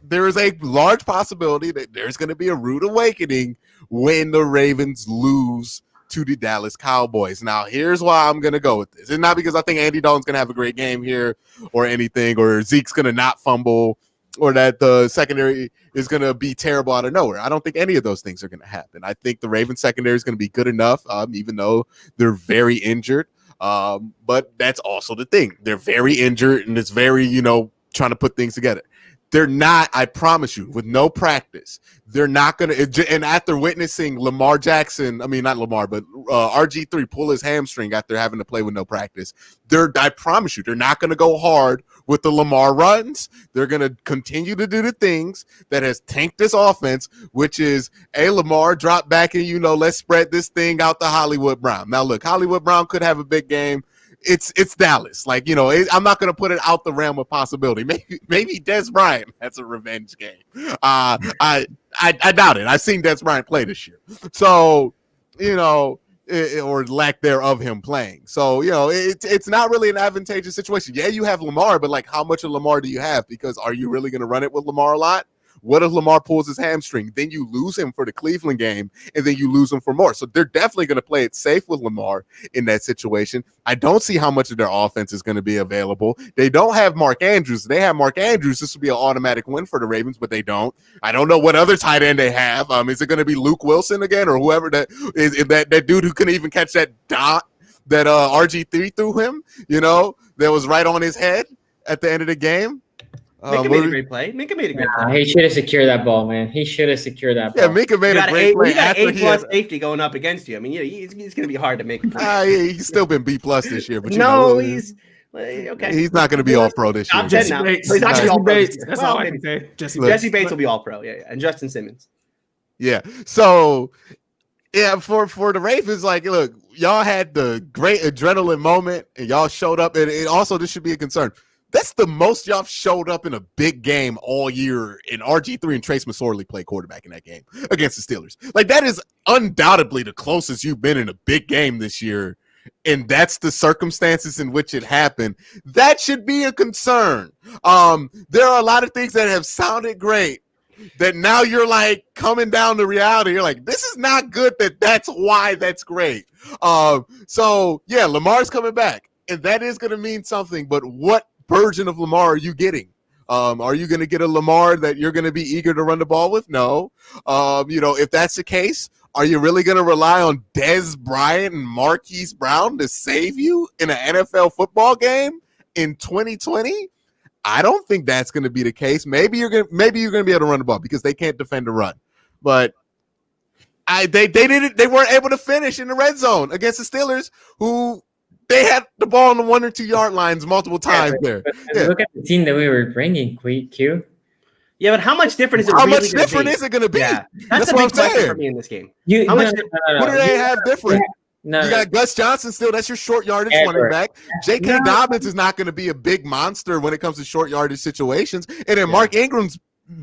there is a large possibility that there's going to be a rude awakening when the Ravens lose to the Dallas Cowboys. Now, here's why I'm going to go with this. It's not because I think Andy Dalton's going to have a great game here or anything, or Zeke's going to not fumble, or that the secondary is going to be terrible out of nowhere. I don't think any of those things are going to happen. I think the Ravens secondary is going to be good enough, even though they're very injured. But that's also the thing. They're very injured, and it's very, trying to put things together. They're not, I promise you, with no practice, they're not going to, and after witnessing Lamar Jackson, not Lamar, but RG3 pull his hamstring after having to play with no practice, I promise you, they're not going to go hard with the Lamar runs. They're going to continue to do the things that has tanked this offense, which is, hey, Lamar, drop back and, let's spread this thing out to Hollywood Brown. Now, look, Hollywood Brown could have a big game. It's Dallas. I'm not going to put it out the realm of possibility. Maybe Des Bryant has a revenge game. I doubt it. I've seen Des Bryant play this year. So, or lack thereof him playing. So, it's not really an advantageous situation. Yeah, you have Lamar, but how much of Lamar do you have? Because are you really going to run it with Lamar a lot? What if Lamar pulls his hamstring? Then you lose him for the Cleveland game, and then you lose him for more. So they're definitely going to play it safe with Lamar in that situation. I don't see how much of their offense is going to be available. They don't have Mark Andrews. They have Mark Andrews. This would be an automatic win for the Ravens, but they don't. I don't know what other tight end they have. Is it going to be Luke Wilson again, or whoever that is, that dude who couldn't even catch that dot that RG3 threw him, that was right on his head at the end of the game? Minka made a great play. He should have secured that ball, man. He should have secured that ball. Yeah, Minka made a great play. You got an A+ safety going up against you. He's going to be hard to make. He's still been B+ this year, but he's okay. He's not going to be all pro this year. Jesse Bates. He's actually all pro. That's all I can say. Jesse Bates will be all pro. Yeah, and Justin Simmons. Yeah. So, yeah, for the Ravens, look, y'all had the great adrenaline moment, and y'all showed up, and also this should be a concern. That's the most y'all showed up in a big game all year, and RG3 and Trace McSorley played quarterback in that game against the Steelers. That is undoubtedly the closest you've been in a big game this year, and that's the circumstances in which it happened. That should be a concern. There are a lot of things that have sounded great that now you're coming down to reality. You're this is not good, that's why that's great. So, yeah, Lamar's coming back, and that is going to mean something, but what version of Lamar are you getting? Are you going to get a Lamar that you're going to be eager to run the ball with? No. If that's the case, are you really going to rely on Dez Bryant and Marquise Brown to save you in an NFL football game in 2020? I don't think that's going to be the case. Maybe you're going to be able to run the ball because they can't defend the run. But they weren't able to finish in the red zone against the Steelers, who they had the ball on the 1 or 2 yard lines multiple times there. Look at the team that we were bringing, Q. Yeah, but how much different is it? How much different is it going to be? Yeah. That's what I'm saying for me in this game. What do they have different? No, you got Gus Johnson still. That's your short yardage running back. J.K. Dobbins is not going to be a big monster when it comes to short yardage situations. And then Mark Ingram's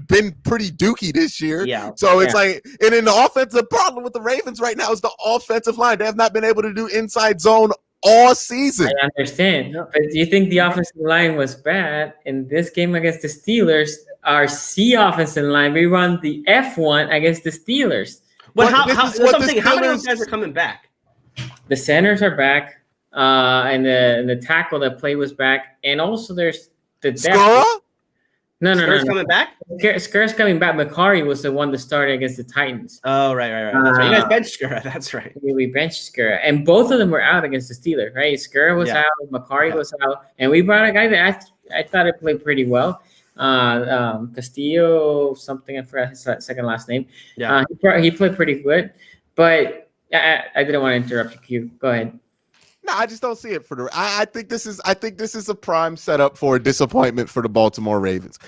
been pretty dookie this year. Yeah. So it's like, and in the offensive problem with the Ravens right now is the offensive line. They have not been able to do inside zone all season. I understand. But do you think the offensive line was bad in this game against the Steelers? Our C offensive line, we run the F1 against the Steelers. But how many of those guys are coming back? The centers are back, and the tackle that played was back, and also there's the depth. Skura? No. Coming back? Skura's coming back. Makari was the one that started against the Titans. Oh, right. That's right. You guys benched Skura. That's right. We benched Skura, and both of them were out against the Steelers, right? Skura was out, Makari was out, and we brought a guy that I thought it played pretty well. Castillo something, I forgot his second last name. He played pretty good, but I didn't want to interrupt you. Go ahead. No, I just don't see it for the. I think this is a prime setup for a disappointment for the Baltimore Ravens.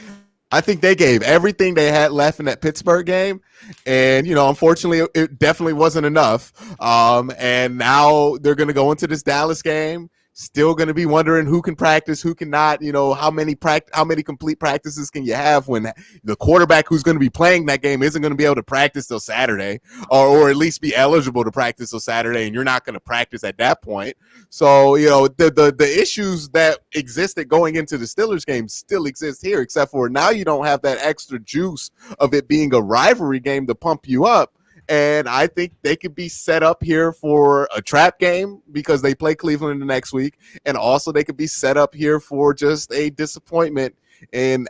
I think they gave everything they had left in that Pittsburgh game, and unfortunately, it definitely wasn't enough. And now they're going to go into this Dallas game. Still going to be wondering who can practice, who cannot. How many complete practices can you have when the quarterback who's going to be playing that game isn't going to be able to practice till Saturday, or at least be eligible to practice till Saturday, and you're not going to practice at that point. So the issues that existed going into the Steelers game still exist here, except for now you don't have that extra juice of it being a rivalry game to pump you up. And I think they could be set up here for a trap game because they play Cleveland the next week. And also they could be set up here for just a disappointment and,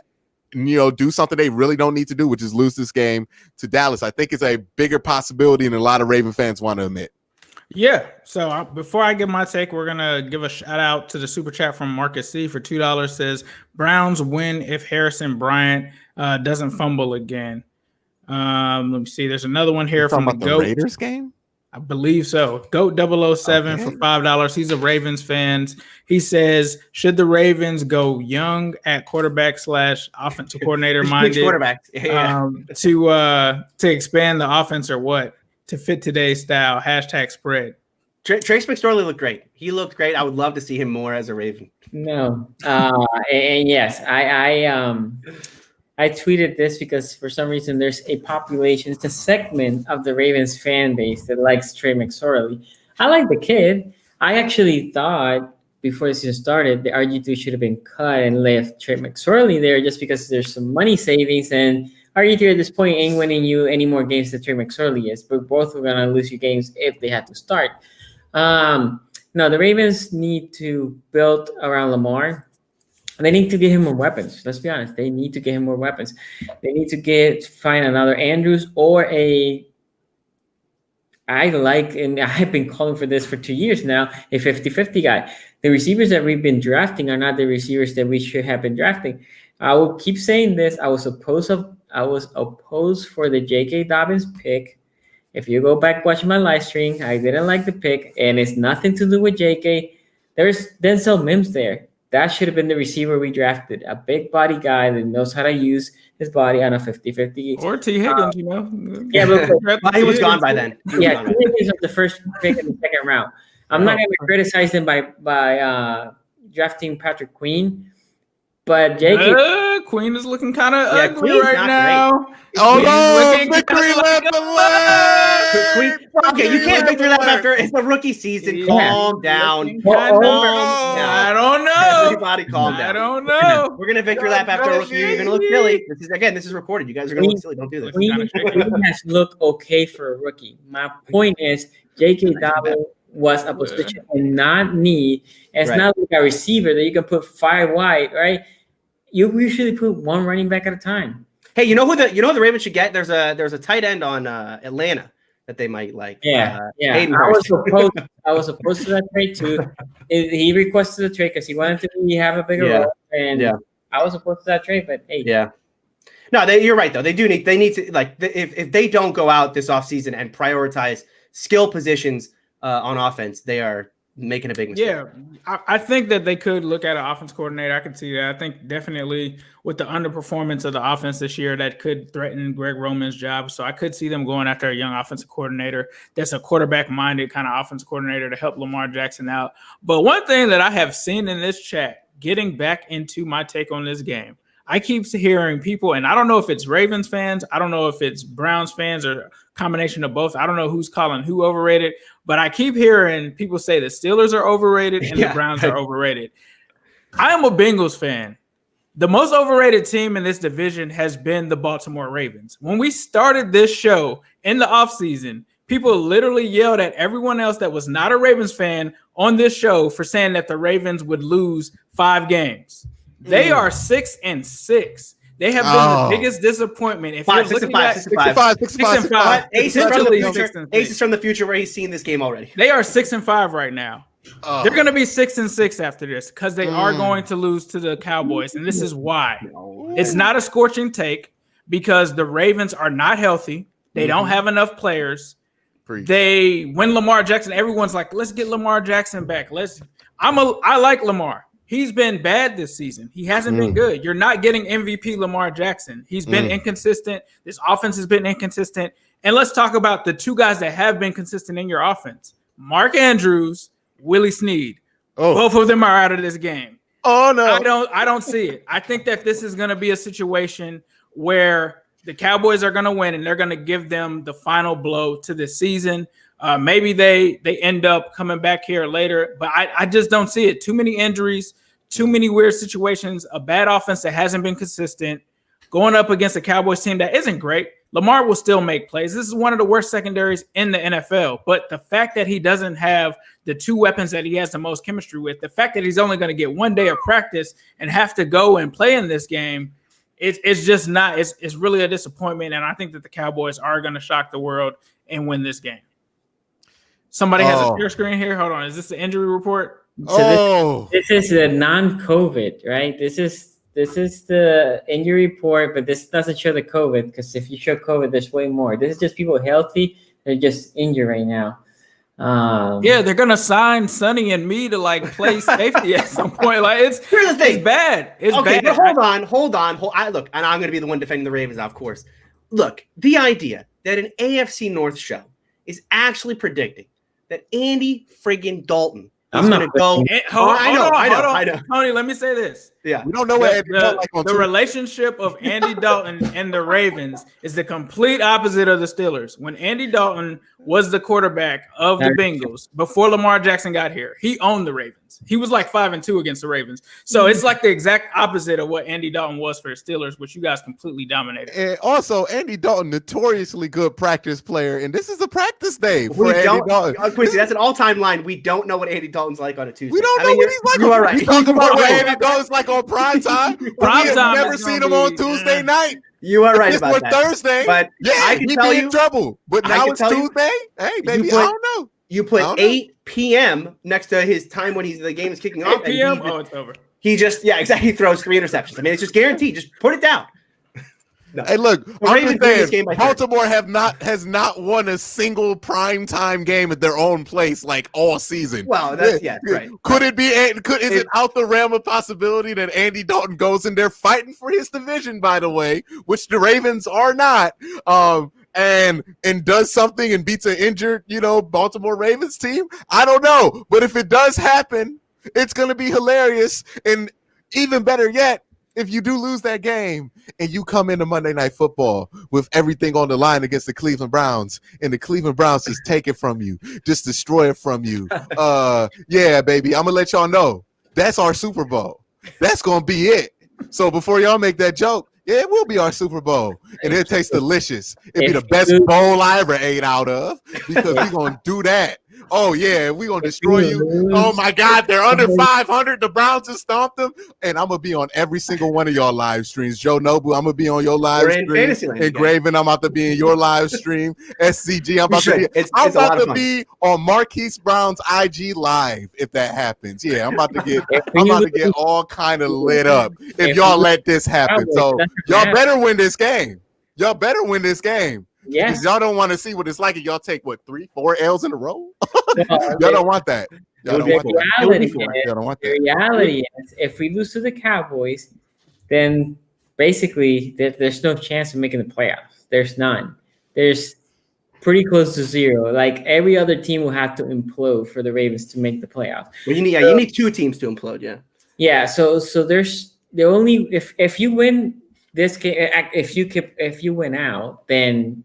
do something they really don't need to do, which is lose this game to Dallas. I think it's a bigger possibility than a lot of Raven fans want to admit. Yeah. So before I give my take, we're going to give a shout out to the super chat from Marcus C for $2. Says Browns win if Harrison Bryant doesn't fumble again. Let me see. There's another one here from the GOAT. Raiders game? I believe so. GOAT 007 for $5. He's a Ravens fan. He says, should the Ravens go young at quarterback / offensive coordinator minded to expand the offense or what? To fit today's style. #spread. Trace McSorley looked great. He looked great. I would love to see him more as a Raven. No. And yes, I tweeted this because for some reason there's a population, it's a segment of the Ravens fan base that likes Trey McSorley. I like the kid. I actually thought before the season started, the RG3 should have been cut and left Trey McSorley there just because there's some money savings, and RG3 at this point ain't winning you any more games than Trey McSorley is, but both are going to lose you games if they have to start. No, the Ravens need to build around Lamar. They need to get him more weapons. Let's be honest. They need to get him more weapons. They need to find another Andrews or and I've been calling for this for 2 years now, a 50-50 guy. The receivers that we've been drafting are not the receivers that we should have been drafting. I will keep saying this. I was opposed for the J.K. Dobbins pick. If you go back watching my live stream, I didn't like the pick, and it's nothing to do with J.K. There's Denzel Mims there. That should have been the receiver we drafted, a big body guy that knows how to use his body on a 50-50. Or T. Higgins, Yeah, but he was gone by then. T. Higgins was the first pick in the second round. I'm not going to criticize him by drafting Patrick Queen, but J.K. Queen is looking kind of ugly right now. Oh no! Victory lap alert! Okay, you can't victory lap after it's a rookie season. Calm down. I don't know. Everybody calm down. I don't know. We're gonna victory lap after a rookie. You're gonna look silly. This is recorded. You guys are gonna look silly. Don't do this. Queen has looked okay for a rookie. My point is, J.K. Dobbins was a position and not need. It's not like a receiver that you can put 5 wide, right? you usually put one running back at a time. Hey, you know who the Ravens should get? There's a tight end on Atlanta that they might like. Yeah. I was opposed to that trade too. He requested the trade because he wanted to have a bigger role, and I was opposed to that trade. But hey, no, you're right though. They need to like if they don't go out this offseason and prioritize skill positions on offense, they are making a big mistake. Yeah, I think that they could look at an offense coordinator. I can see that. I think definitely with the underperformance of the offense this year, that could threaten Greg Roman's job. So I could see them going after a young offensive coordinator that's a quarterback-minded kind of offense coordinator to help Lamar Jackson out. But one thing that I have seen in this chat, getting back into my take on this game, I keep hearing people, and I don't know if it's Ravens fans, I don't know if it's Browns fans or a combination of both. I don't know who's calling who overrated, but I keep hearing people say the Steelers are overrated and the Browns are overrated. I am a Bengals fan. The most overrated team in this division has been the Baltimore Ravens. When we started this show in the offseason, people literally yelled at everyone else that was not a Ravens fan on this show for saying that the Ravens would lose 5 games. They are 6-6. They have been the biggest disappointment. If you're looking at 6 and 5, Ace is from the future where he's seen this game already. They are 6-5 right now. They're going to be 6-6 after this because they are going to lose to the Cowboys, and this is why. It's not a scorching take because the Ravens are not healthy. They don't have enough players. When Lamar Jackson, everyone's like, let's get Lamar Jackson back. I like Lamar. He's been bad this season. He hasn't been good. You're not getting MVP Lamar Jackson. He's been inconsistent. This offense has been inconsistent. And let's talk about the 2 guys that have been consistent in your offense. Mark Andrews, Willie Snead. Both of them are out of this game. Oh, no. I don't see it. I think that this is going to be a situation where the Cowboys are going to win and they're going to give them the final blow to the season. Maybe they end up coming back here later, but I just don't see it. Too many injuries, too many weird situations, a bad offense that hasn't been consistent, going up against a Cowboys team that isn't great. Lamar will still make plays. This is one of the worst secondaries in the NFL, but the fact that he doesn't have the 2 weapons that he has the most chemistry with, the fact that he's only going to get 1 day of practice and have to go and play in this game, it's just not – it's really a disappointment, and I think that the Cowboys are going to shock the world and win this game. Somebody has a share screen here. Hold on. Is this the injury report? So this is the non-COVID, right? This is the injury report, but this doesn't show the COVID because if you show COVID, there's way more. This is just people healthy. They're just injured right now. They're gonna sign Sonny and me to like play safety at some point. Like here's the thing. It's bad. It's bad. But hold on. Look, and I'm gonna be the one defending the Ravens, of course. Look, the idea that an AFC North show is actually predicting that Andy friggin' Dalton is going to go. I know. Tony, let me say this. Yeah, we don't know what the relationship of Andy Dalton and the Ravens is the complete opposite of the Steelers. When Andy Dalton was the quarterback of the Bengals before Lamar Jackson got here, he owned the Ravens. He was like 5-2 against the Ravens. So it's like the exact opposite of what Andy Dalton was for the Steelers, which you guys completely dominated. And also, Andy Dalton, notoriously good practice player, and this is a practice day for Andy Dalton. Quincy, that's an all-time line. We don't know what Andy Dalton's like on a Tuesday. We don't know what he's like. You are right. We talk about what Andy Dalton's like on prime time. Prime time. Never seen him on Tuesday night. You are right about that. Thursday, but I can tell you in trouble. But now it's Tuesday. Hey, baby, I don't know. You put 8 p.m. next to his time when the game is kicking off. 8 p.m. It's over. He just exactly throws 3 interceptions. I mean, it's just guaranteed. Just put it down. No. Hey, look, I'm just saying, Baltimore has not won a single primetime game at their own place like all season. Well, that's right. Could it be? Is it out the realm of possibility that Andy Dalton goes in there fighting for his division, by the way, which the Ravens are not, and does something and beats an injured, Baltimore Ravens team? I don't know, but if it does happen, it's going to be hilarious, and even better yet, if you do lose that game and you come into Monday Night Football with everything on the line against the Cleveland Browns and the Cleveland Browns just take it from you, just destroy it from you. Yeah, baby, I'm going to let y'all know that's our Super Bowl. That's going to be it. So before y'all make that joke, yeah, it will be our Super Bowl. And it tastes delicious. It'll be the best bowl I ever ate out of because we're going to do that. Oh yeah, we gonna destroy you. Oh my God, they're under 500. The Browns just stomped them, and I'm gonna be on every single one of y'all live streams. Joe Nobu, I'm gonna be on your live stream. And Graven, I'm about to be in your live stream. SCG, I'm about to be on Marquise Brown's IG live if that happens. Yeah, I'm about to get all kind of lit up if y'all let this happen. So y'all better win this game. Y'all better win this game. Yeah. Because y'all don't want to see what it's like if y'all take 3-4 L's in a row. Y'all don't want that. Y'all don't want that. The reality is, if we lose to the Cowboys, then basically there's no chance of making the playoffs. There's none. There's pretty close to zero. Like every other team will have to implode for the Ravens to make the playoffs. Well, you need two teams to implode. Yeah. Yeah. So there's the only if you win this game, if you win out, then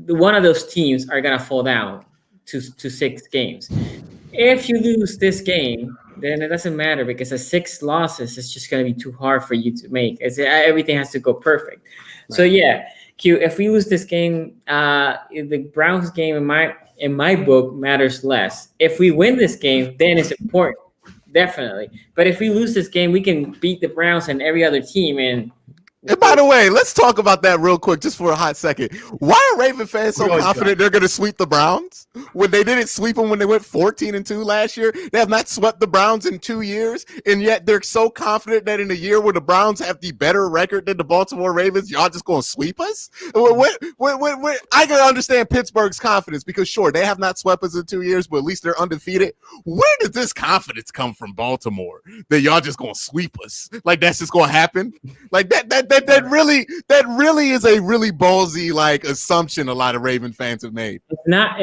one of those teams are gonna fall down to 6 games. If you lose this game, then it doesn't matter because 6 losses is just gonna be too hard for you to make. Everything has to go perfect. Right. So yeah, Q. If we lose this game, the Browns game in my book matters less. If we win this game, then it's important, definitely. But if we lose this game, we can beat the Browns and every other team and. And by the way, let's talk about that real quick, just for a hot second. Why are Raven fans so confident they're going to sweep the Browns when they didn't sweep them when they went 14-2 last year? They have not swept the Browns in 2 years, and yet they're so confident that in a year where the Browns have the better record than the Baltimore Ravens, y'all just going to sweep us? I can understand Pittsburgh's confidence because, sure, they have not swept us in 2 years, but at least they're undefeated. Where does this confidence come from, Baltimore, that y'all just going to sweep us? Like that's just going to happen? Like that really is a really ballsy like assumption a lot of Raven fans have made. It's not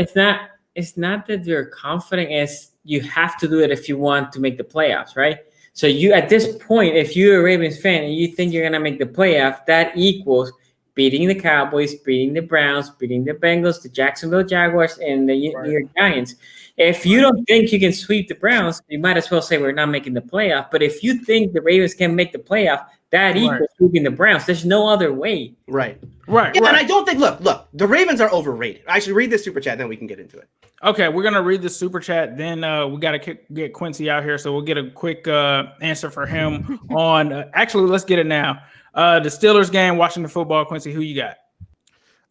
that you're confident, as you have to do it if you want to make the playoffs, right? So you at this point, if you're a Ravens fan and you think you're gonna make the playoff, that equals beating the Cowboys, beating the Browns, beating the Bengals, the Jacksonville Jaguars, and the New York Giants. If you don't think you can sweep the Browns, you might as well say we're not making the playoff. But if you think the Ravens can make the playoff, that equals sweeping the Browns. There's no other way. Right. And I don't think, look, the Ravens are overrated. I should read this super chat, then we can get into it. Okay, we're going to read the super chat. Then we got to get Quincy out here, so we'll get a quick answer for him on actually, let's get it now. The Steelers game, Washington football. Quincy, who you got?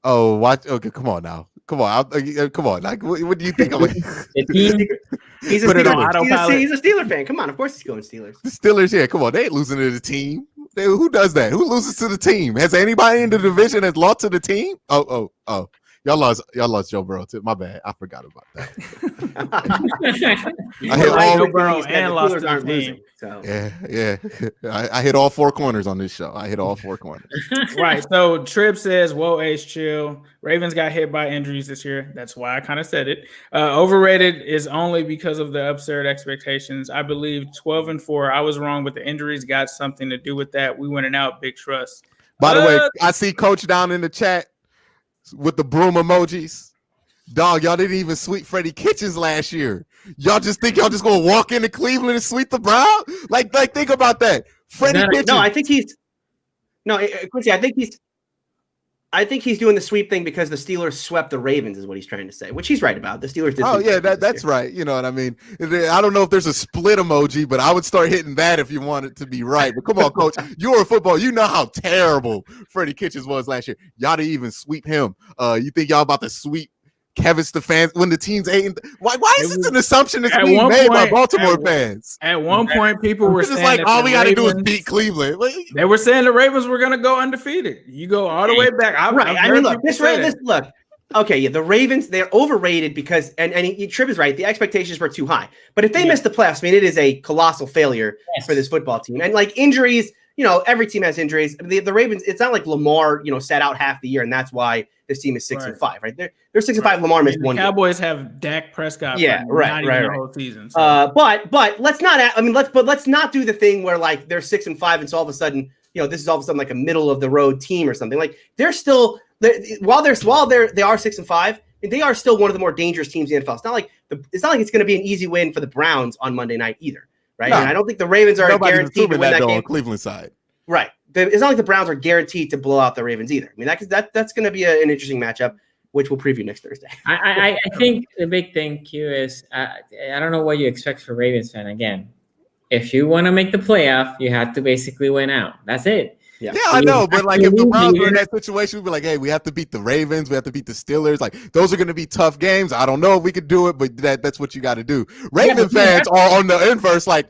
Oh, watch. Okay, come on now. Come on. Come on. Like, what do you think? He's a Steeler fan. Come on. Of course he's going Steelers. The Steelers, yeah. Come on. They ain't losing to the team. Who does that? Who loses to the team? Has anybody in the division has lost to the team? Oh. Y'all lost Joe Burrow too. My bad. I forgot about that. I hit all Joe Burrow and lost to the team. So. Yeah. I hit all 4 corners on this show. I hit all 4 corners. Right. So Trip says, "Whoa, Ace, chill. Ravens got hit by injuries this year. That's why I kind of said it. Overrated is only because of the absurd expectations. I believe 12-4. I was wrong, but the injuries got something to do with that. We winning out. Big trust." By the way, I see Coach down in the chat with the broom emojis. Dog, y'all didn't even sweep Freddie Kitchens last year. Y'all just think y'all just gonna walk into Cleveland and sweep the Browns? Like think about that. Freddie Kitchens. No, I think Quincy, I think he's doing the sweep thing because the Steelers swept the Ravens, is what he's trying to say, which he's right about. The Steelers did. Oh yeah, that's right. You know what I mean? I don't know if there's a split emoji, but I would start hitting that if you want it to be right. But come on, Coach, you're a football. You know how terrible Freddie Kitchens was last year. Y'all didn't even sweep him. You think y'all about to sweep Kevin Stefanski when the team's 8? Why is this an assumption that's being made by Baltimore fans? At one point, people were saying like all we got to do is beat Cleveland. They were saying the Ravens were going to go undefeated. You go all the way back. I mean, look. Okay, yeah, the Ravens, they're overrated because, and Tripp is right, the expectations were too high. But if they miss the playoffs, I mean, it is a colossal failure for this football team. And like injuries, every team has injuries. The Ravens, it's not like Lamar, sat out half the year, and that's why this team is 6-5, right? They're 6-5. Lamar missed one. The Cowboys have Dak Prescott. Yeah, right. The whole season. So. But let's not. Let's not do the thing where like they're 6-5, and so all of a sudden, this is all of a sudden like a middle of the road team or something. Like they're still while they are 6-5, they are still one of the more dangerous teams in the NFL. It's not like it's going to be an easy win for the Browns on Monday night either, right? No, and I don't think the Ravens are guaranteed to win that game. On Cleveland side, right? It's not like the Browns are guaranteed to blow out the Ravens either. I mean, that's going to be an interesting matchup. which we'll preview next Thursday. I think the big thing, Q, is I don't know what you expect for Ravens fan. Again, if you want to make the playoff, you have to basically win out. That's it. Yeah, I know, but like if the Browns were in that situation, we'd be like, hey, we have to beat the Ravens, we have to beat the Steelers. Like those are going to be tough games. I don't know if we could do it, but that's what you got to do. Raven fans are on the inverse, like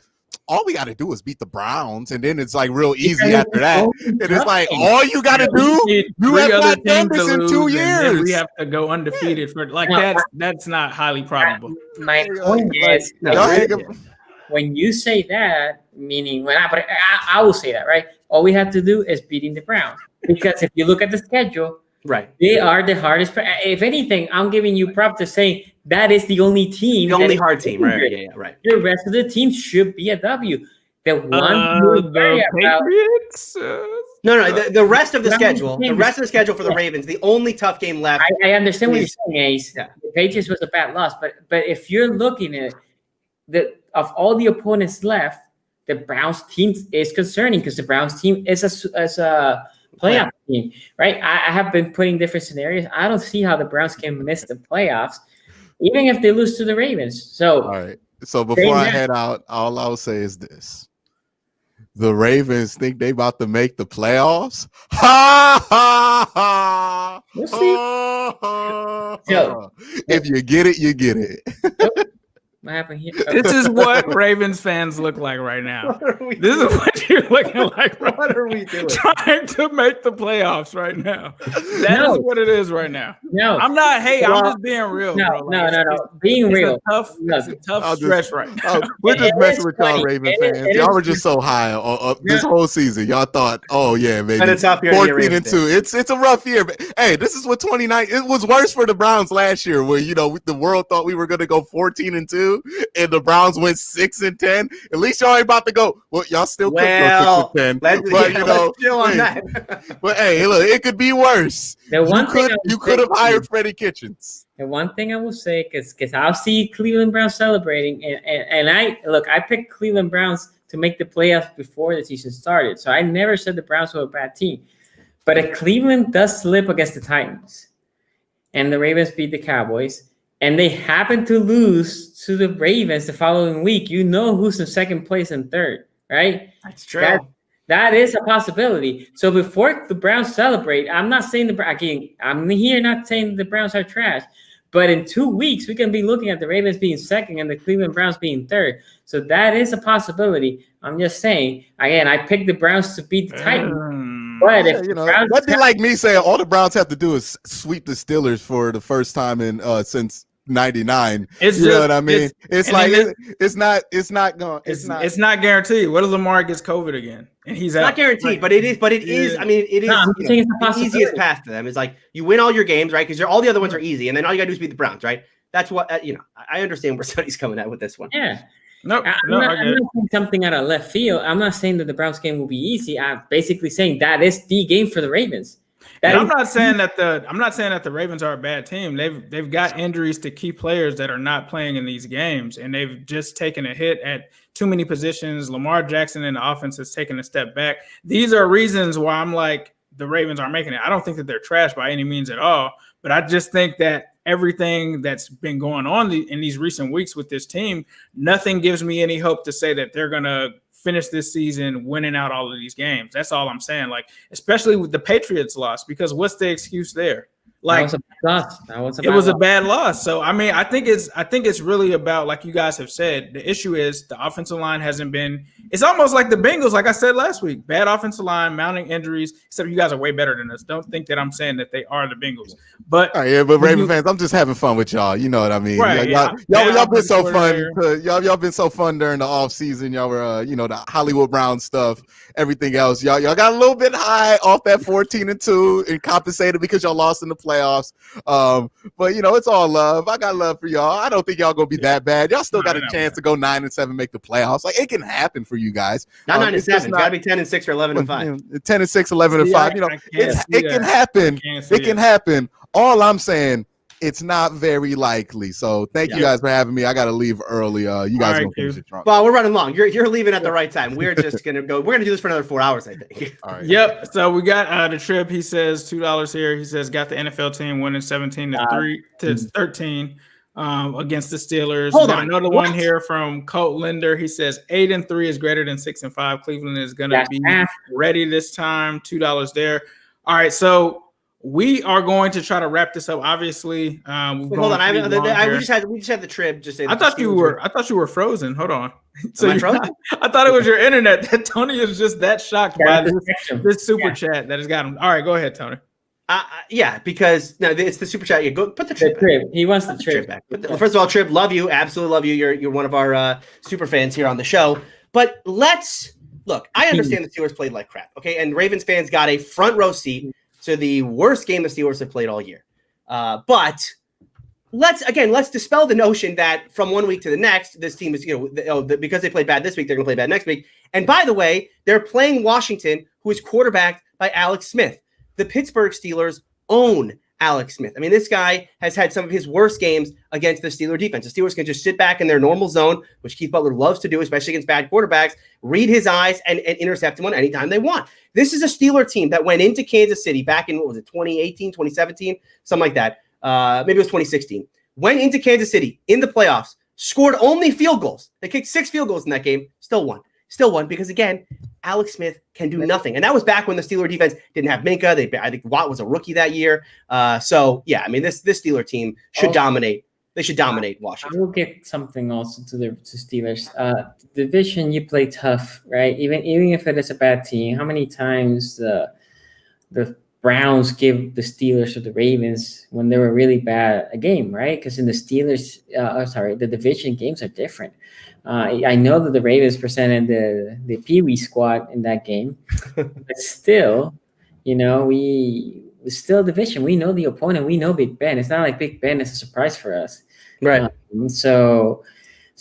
all we got to do is beat the Browns, and then it's like real easy after that. And it's like all you got to do. You have not done this in 2 years. We have to go undefeated for like that's not highly probable. My point is, when you say that, meaning I will say that, right? All we have to do is beating the Browns, because if you look at the schedule, right, they are the hardest. If anything, I'm giving you props to say that is the only team, the only hard team, right? Yeah, right. The rest of the teams should be a W. The one the Patriots. No, the rest of the schedule, for the Ravens, the only tough game left. I understand what you're saying, Ace. Yeah. The Patriots was a bad loss, but if you're looking at of all the opponents left, the Browns team is concerning because the Browns team is a playoff team, right? I have been putting different scenarios. I don't see how the Browns can miss the playoffs, even if they lose to the Ravens. So, all right. So before I head out, all I'll say is this: the Ravens think they about to make the playoffs. Ha ha ha! We'll see. Ha, ha. If you get it, you get it. What happened here? This is what Ravens fans look like right now. This is what you're looking like. Right what are we doing? Trying to make the playoffs right now. That is what it is right now. No, I'm not. Hey, I'm just being real. No, bro. No. Being real. It's a tough stretch right now. We're just messing with y'all, Raven fans. Y'all were just so high this whole season. Y'all thought, oh yeah, maybe 14-2. It's a rough year, but hey, this is what 29. It was worse for the Browns last year, where the world thought we were going to go 14-2. And the Browns went 6-10. At least y'all ain't about to go. Well, y'all still could go 6-10. But still on that. But hey, look, it could be worse. You could have hired Freddie Kitchens. The one thing I will say, because I'll see Cleveland Browns celebrating, and I picked Cleveland Browns to make the playoffs before the season started. So I never said the Browns were a bad team. But if Cleveland does slip against the Titans, and the Ravens beat the Cowboys, and they happen to lose to the Ravens the following week, you know who's in second place and third, right? That's true. That is a possibility. So before the Browns celebrate, I'm not saying I'm here not saying the Browns are trash, but in 2 weeks, we can be looking at the Ravens being second and the Cleveland Browns being third. So that is a possibility. I'm just saying, again, I picked the Browns to beat the Titans. But if that'd be like me saying all the Browns have to do is sweep the Steelers for the first time in since 99. You know what I mean? It's not guaranteed. What if Lamar gets COVID again and he's out? Not guaranteed, but it is. I mean, it is the easiest path to them. It's like you win all your games, right? Because all the other ones are easy, and then all you got to do is beat the Browns, right? That's what I understand where Sonny's coming at with this one. Yeah. I'm not saying something out of left field. I'm not saying that the Browns game will be easy. I'm basically saying that is the game for the Ravens. I'm not saying that the Ravens are a bad team. They've got injuries to key players that are not playing in these games, and they've just taken a hit at too many positions. Lamar Jackson in the offense has taken a step back. These are reasons why I'm like the Ravens aren't making it. I don't think that they're trash by any means at all, but I just think that everything that's been going on in these recent weeks with this team, nothing gives me any hope to say that they're gonna finish this season winning out all of these games. That's all I'm saying. Like, especially with the Patriots loss, because what's the excuse there? Like, it was a bad loss. So I mean, I think it's really about, like you guys have said, the issue is the offensive line hasn't been. It's almost like the Bengals, like I said last week, bad offensive line, mounting injuries. Except you guys are way better than us. Don't think that I'm saying that they are the Bengals. But but Raven fans, I'm just having fun with y'all. You know what I mean? Right? Y'all been so fun. Y'all been so fun during the off season. Y'all were the Hollywood Brown stuff, everything else. Y'all got a little bit high off that 14-2 and compensated because y'all lost in the playoffs. But it's all love. I got love for y'all. I don't think y'all gonna be that bad. Y'all still got a chance to go 9-7, make the playoffs. Like, it can happen for you guys. Not 9-7. It's gotta be 10-6 or 11-5. 10-6, 11-5. It can happen. It can happen. All I'm saying, it's not very likely. So thank you guys for having me. I got to leave early. You guys gonna finish it drunk. Well, we're running long. You're leaving at the right time. We're just gonna go. We're gonna do this for another 4 hours, I think. All right. Yep. So we got the trip. He says $2 here. He says got the NFL team winning 17-13 against the Steelers. Hold on. Another one here from Colt Linder. He says 8-3 is greater than 6-5. Cleveland is gonna be ready this time. $2 there. All right. So we are going to try to wrap this up. Obviously, hold on. We just had the trib. Just I thought you were frozen. Hold on. So I frozen? I thought it was your internet. That Tony is just that shocked by this super chat that has got him. All right, go ahead, Tony. Yeah, because it's the super chat. You go put the trib. He wants the trib back. First of all, Trib, love you, absolutely love you. You're one of our super fans here on the show. But let's look. I understand the Steelers played like crap. Okay, and Ravens fans got a front row seat to the worst game the Steelers have played all year. But let's dispel the notion that from one week to the next, this team is, because they played bad this week, they're going to play bad next week. And by the way, they're playing Washington, who is quarterbacked by Alex Smith. The Pittsburgh Steelers own Alex Smith. I mean, this guy has had some of his worst games against the Steeler defense. The Steelers can just sit back in their normal zone, which Keith Butler loves to do, especially against bad quarterbacks, read his eyes and intercept him on anytime they want. This is a Steeler team that went into Kansas City back in, 2018, 2017, something like that. Maybe it was 2016. Went into Kansas City in the playoffs, scored only field goals. They kicked 6 field goals in that game, still won. Still won because, again, Alex Smith can do nothing. And that was back when the Steeler defense didn't have Minka. I think Watt was a rookie that year. So, yeah, I mean, this Steeler team should dominate. They should dominate Washington. I will get something also to Steelers. Division, you play tough, right? Even if it is a bad team, how many times the Browns give the Steelers or the Ravens when they were really bad a game, right? Because in the Steelers, the division games are different. I know that the Ravens presented the Pee Wee squad in that game, but still, we still division. We know the opponent. We know Big Ben. It's not like Big Ben is a surprise for us, right? So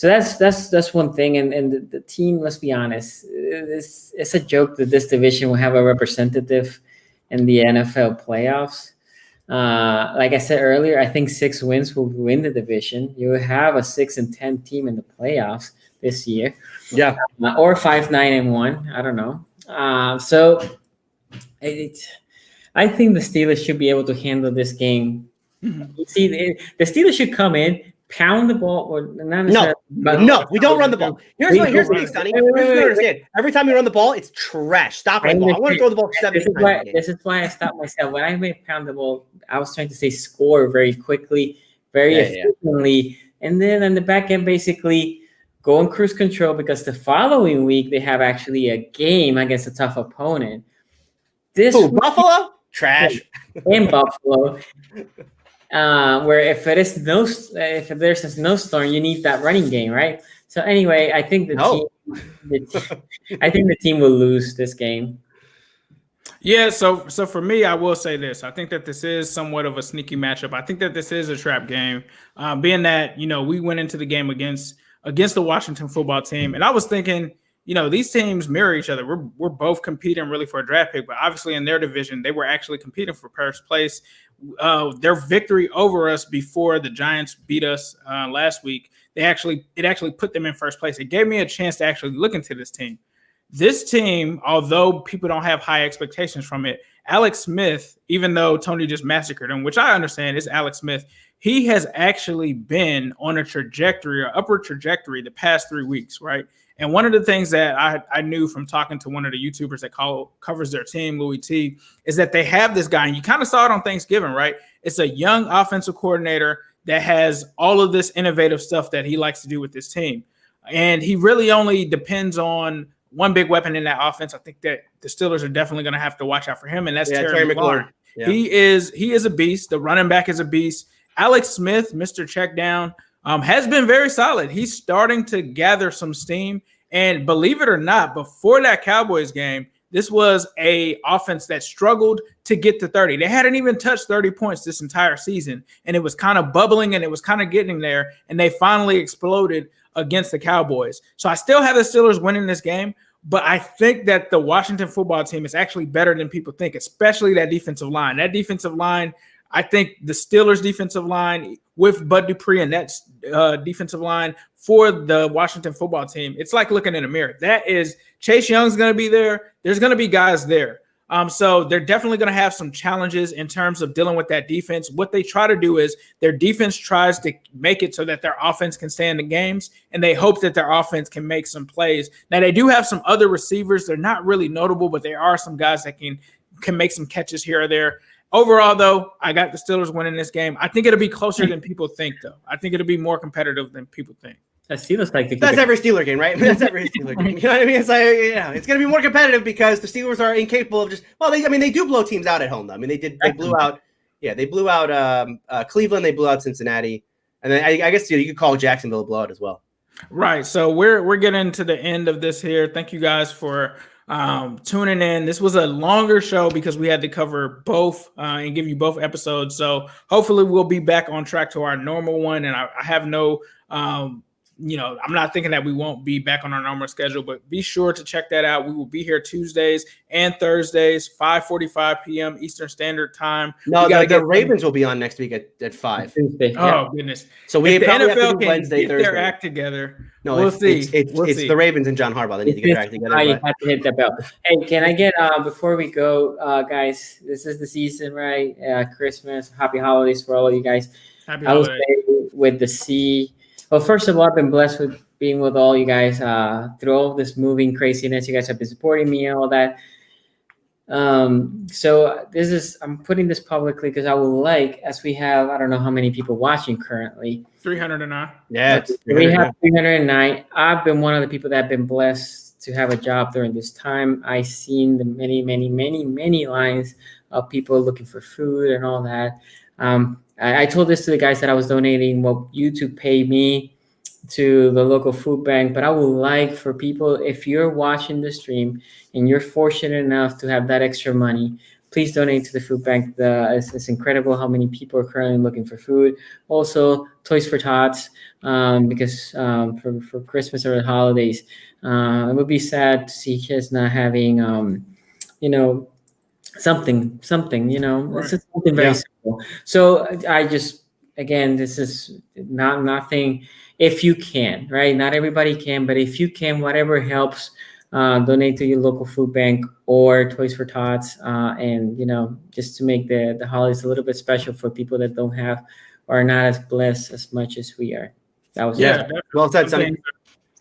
that's one thing. And the team, let's be honest, it's a joke that this division will have a representative in the NFL playoffs. Like I said earlier, I think 6 wins will win the division. You will have a 6-10 team in the playoffs this year. Yeah. Or 5-9-1. I don't know. So I think the Steelers should be able to handle this game. Mm-hmm. You see, the Steelers should come in, pound the ball, or not No, we don't run the ball. Here's the thing, Sonny. Understand. Every time you run the ball, it's trash. Stop running the ball. I want to throw the ball 7 times. This is why I stopped myself. When I made pound the ball, I was trying to say score very quickly, very efficiently. And then on the back end, basically go in cruise control because the following week they have actually a game against a tough opponent. Buffalo? Trash. In Buffalo. Where if there's a snowstorm, you need that running game, right? So anyway, I think the team will lose this game. Yeah, so for me, I will say this. I think that this is somewhat of a sneaky matchup. I think that this is a trap game, being that, we went into the game against the Washington football team. And I was thinking, these teams mirror each other. We're both competing really for a draft pick, but obviously in their division, they were actually competing for first place. Their victory over us before the Giants beat us last week, it actually put them in first place. It gave me a chance to actually look into this team. This team, although people don't have high expectations from it, Alex Smith, even though Tony just massacred him, which I understand is Alex Smith, he has actually been on a trajectory or upward trajectory the past 3 weeks, right? And one of the things that I knew from talking to one of the YouTubers that covers their team, Louis T, is that they have this guy, and you kind of saw it on Thanksgiving, right? It's a young offensive coordinator that has all of this innovative stuff that he likes to do with this team. And he really only depends on one big weapon in that offense. I think that the Steelers are definitely going to have to watch out for him, and that's Terry McLaurin. Yeah. He is a beast. The running back is a beast. Alex Smith, Mr. Checkdown, has been very solid. He's starting to gather some steam. And believe it or not, before that Cowboys game, this was a offense that struggled to get to 30. They hadn't even touched 30 points this entire season. And it was kind of bubbling and it was kind of getting there. And they finally exploded against the Cowboys. So I still have the Steelers winning this game. But I think that the Washington football team is actually better than people think, especially that defensive line. That defensive line, I think the Steelers defensive line with Bud Dupree and that defensive line for the Washington football team, it's like looking in a mirror. That is, Chase Young's going to be there. There's going to be guys there. So they're definitely going to have some challenges in terms of dealing with that defense. What they try to do is their defense tries to make it so that their offense can stay in the games, and they hope that their offense can make some plays. Now, they do have some other receivers. They're not really notable, but there are some guys that can make some catches here or there. Overall, though, I got the Steelers winning this game. I think it'll be closer than people think, though. I think it'll be more competitive than people think. That's every Steeler game, right? That's every Steeler game. You know what I mean? It's like, it's going to be more competitive because the Steelers are incapable of they do blow teams out at home, though. I mean, they blew out Cleveland, they blew out Cincinnati, and then I guess you could call Jacksonville a blowout as well. Right. So we're getting to the end of this here. Thank you guys for tuning in. This was a longer show because we had to cover both and give you both episodes. So hopefully we'll be back on track to our normal one. And I have no I'm not thinking that we won't be back on our normal schedule, but be sure to check that out. We will be here Tuesdays and Thursdays, 5:45 p.m. Eastern Standard Time. No, the Ravens will be on next week at 5. Oh, goodness. So we if the probably NFL have to do Wednesday, get Thursday. their act together. No, we'll see. It's the Ravens and John Harbaugh. They need to get their act together. You have to hit the bell. Hey, can I get before we go, guys? This is the season, right? Christmas, happy holidays for all of you guys. Happy I will holidays. say with the C. Well, first of all, I've been blessed with being with all you guys through all this moving craziness. You guys have been supporting me and all that. So I'm putting this publicly because I would like, as we have, I don't know how many people watching currently. 309. Yeah. We have 309. I've been one of the people that have been blessed to have a job during this time. I've seen the many, many, many, many lines of people looking for food and all that. I told this to the guys that I was donating what YouTube paid me to the local food bank, but I would like for people, if you're watching the stream and you're fortunate enough to have that extra money, please donate to the food bank. It's incredible how many people are currently looking for food. Also, Toys for Tots, because for Christmas or the holidays, it would be sad to see kids not having, something, right. It's just something very simple. So I just, again, this is nothing. If you can, right? Not everybody can, but if you can, whatever helps, donate to your local food bank or Toys for Tots, and just to make the holidays a little bit special for people that don't have or are not as blessed as much as we are. That was well said.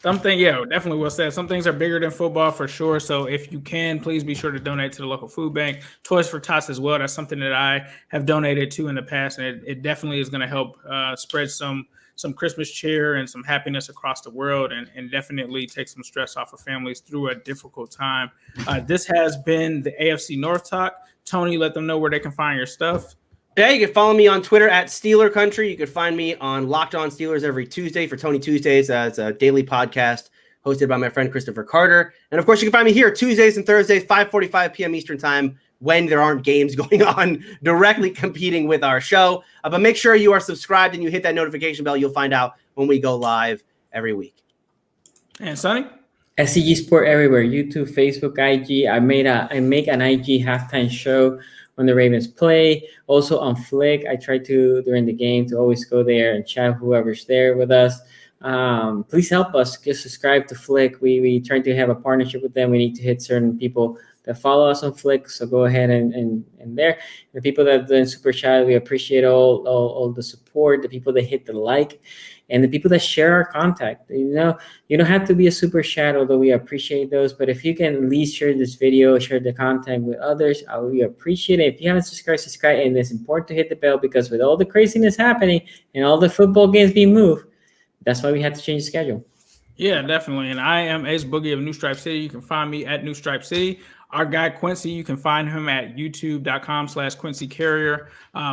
Definitely well said. Some things are bigger than football for sure. So if you can, please be sure to donate to the local food bank. Toys for Tots as well. That's something that I have donated to in the past, and it definitely is going to help spread some Christmas cheer and some happiness across the world, and definitely take some stress off of families through a difficult time. This has been the AFC North Talk. Tony, let them know where they can find your stuff. Yeah, you can follow me on Twitter at Steeler Country. You can find me on Locked On Steelers every Tuesday for Tony Tuesdays. It's a daily podcast hosted by my friend Christopher Carter. And of course, you can find me here Tuesdays and Thursdays, 5:45 p.m. Eastern Time, when there aren't games going on directly competing with our show. But make sure you are subscribed and you hit that notification bell. You'll find out when we go live every week. And Sonny? SZG Sport everywhere, YouTube, Facebook, IG. I make an IG halftime show when the Ravens play. Also on Flick, I try to, during the game, to always go there and chat whoever's there with us. Please help us. Just subscribe to Flick. We try to have a partnership with them. We need to hit certain people that follow us on Flick. So go ahead and there. The people that are in Super Chat, we appreciate all the support, the people that hit the like, and the people that share our contact. You don't have to be a Super Chat, although we appreciate those. But if you can at least share this video, share the content with others, I would appreciate it. If you haven't subscribed, and it's important to hit the bell, because with all the craziness happening and all the football games being moved, that's why we had to change the schedule. Yeah, definitely. And I am Ace Boogie of New Stripe City. You can find me at New Stripe City. Our guy Quincy, you can find him at youtube.com/Quincy Carrier,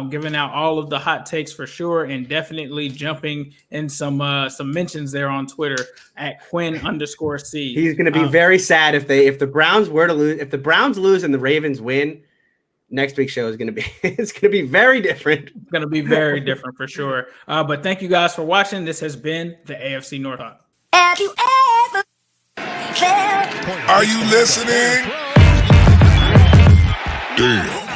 giving out all of the hot takes for sure, and definitely jumping in some mentions there on Twitter at Quinn_C. He's going to be very sad if the Browns were to lose. If the Browns lose and the Ravens win, next week's show is going to be it's going to be very different. It's going to be very different for sure. But thank you guys for watching. This has been the AFC North Talk. Have you ever felt? Are you listening? Damn.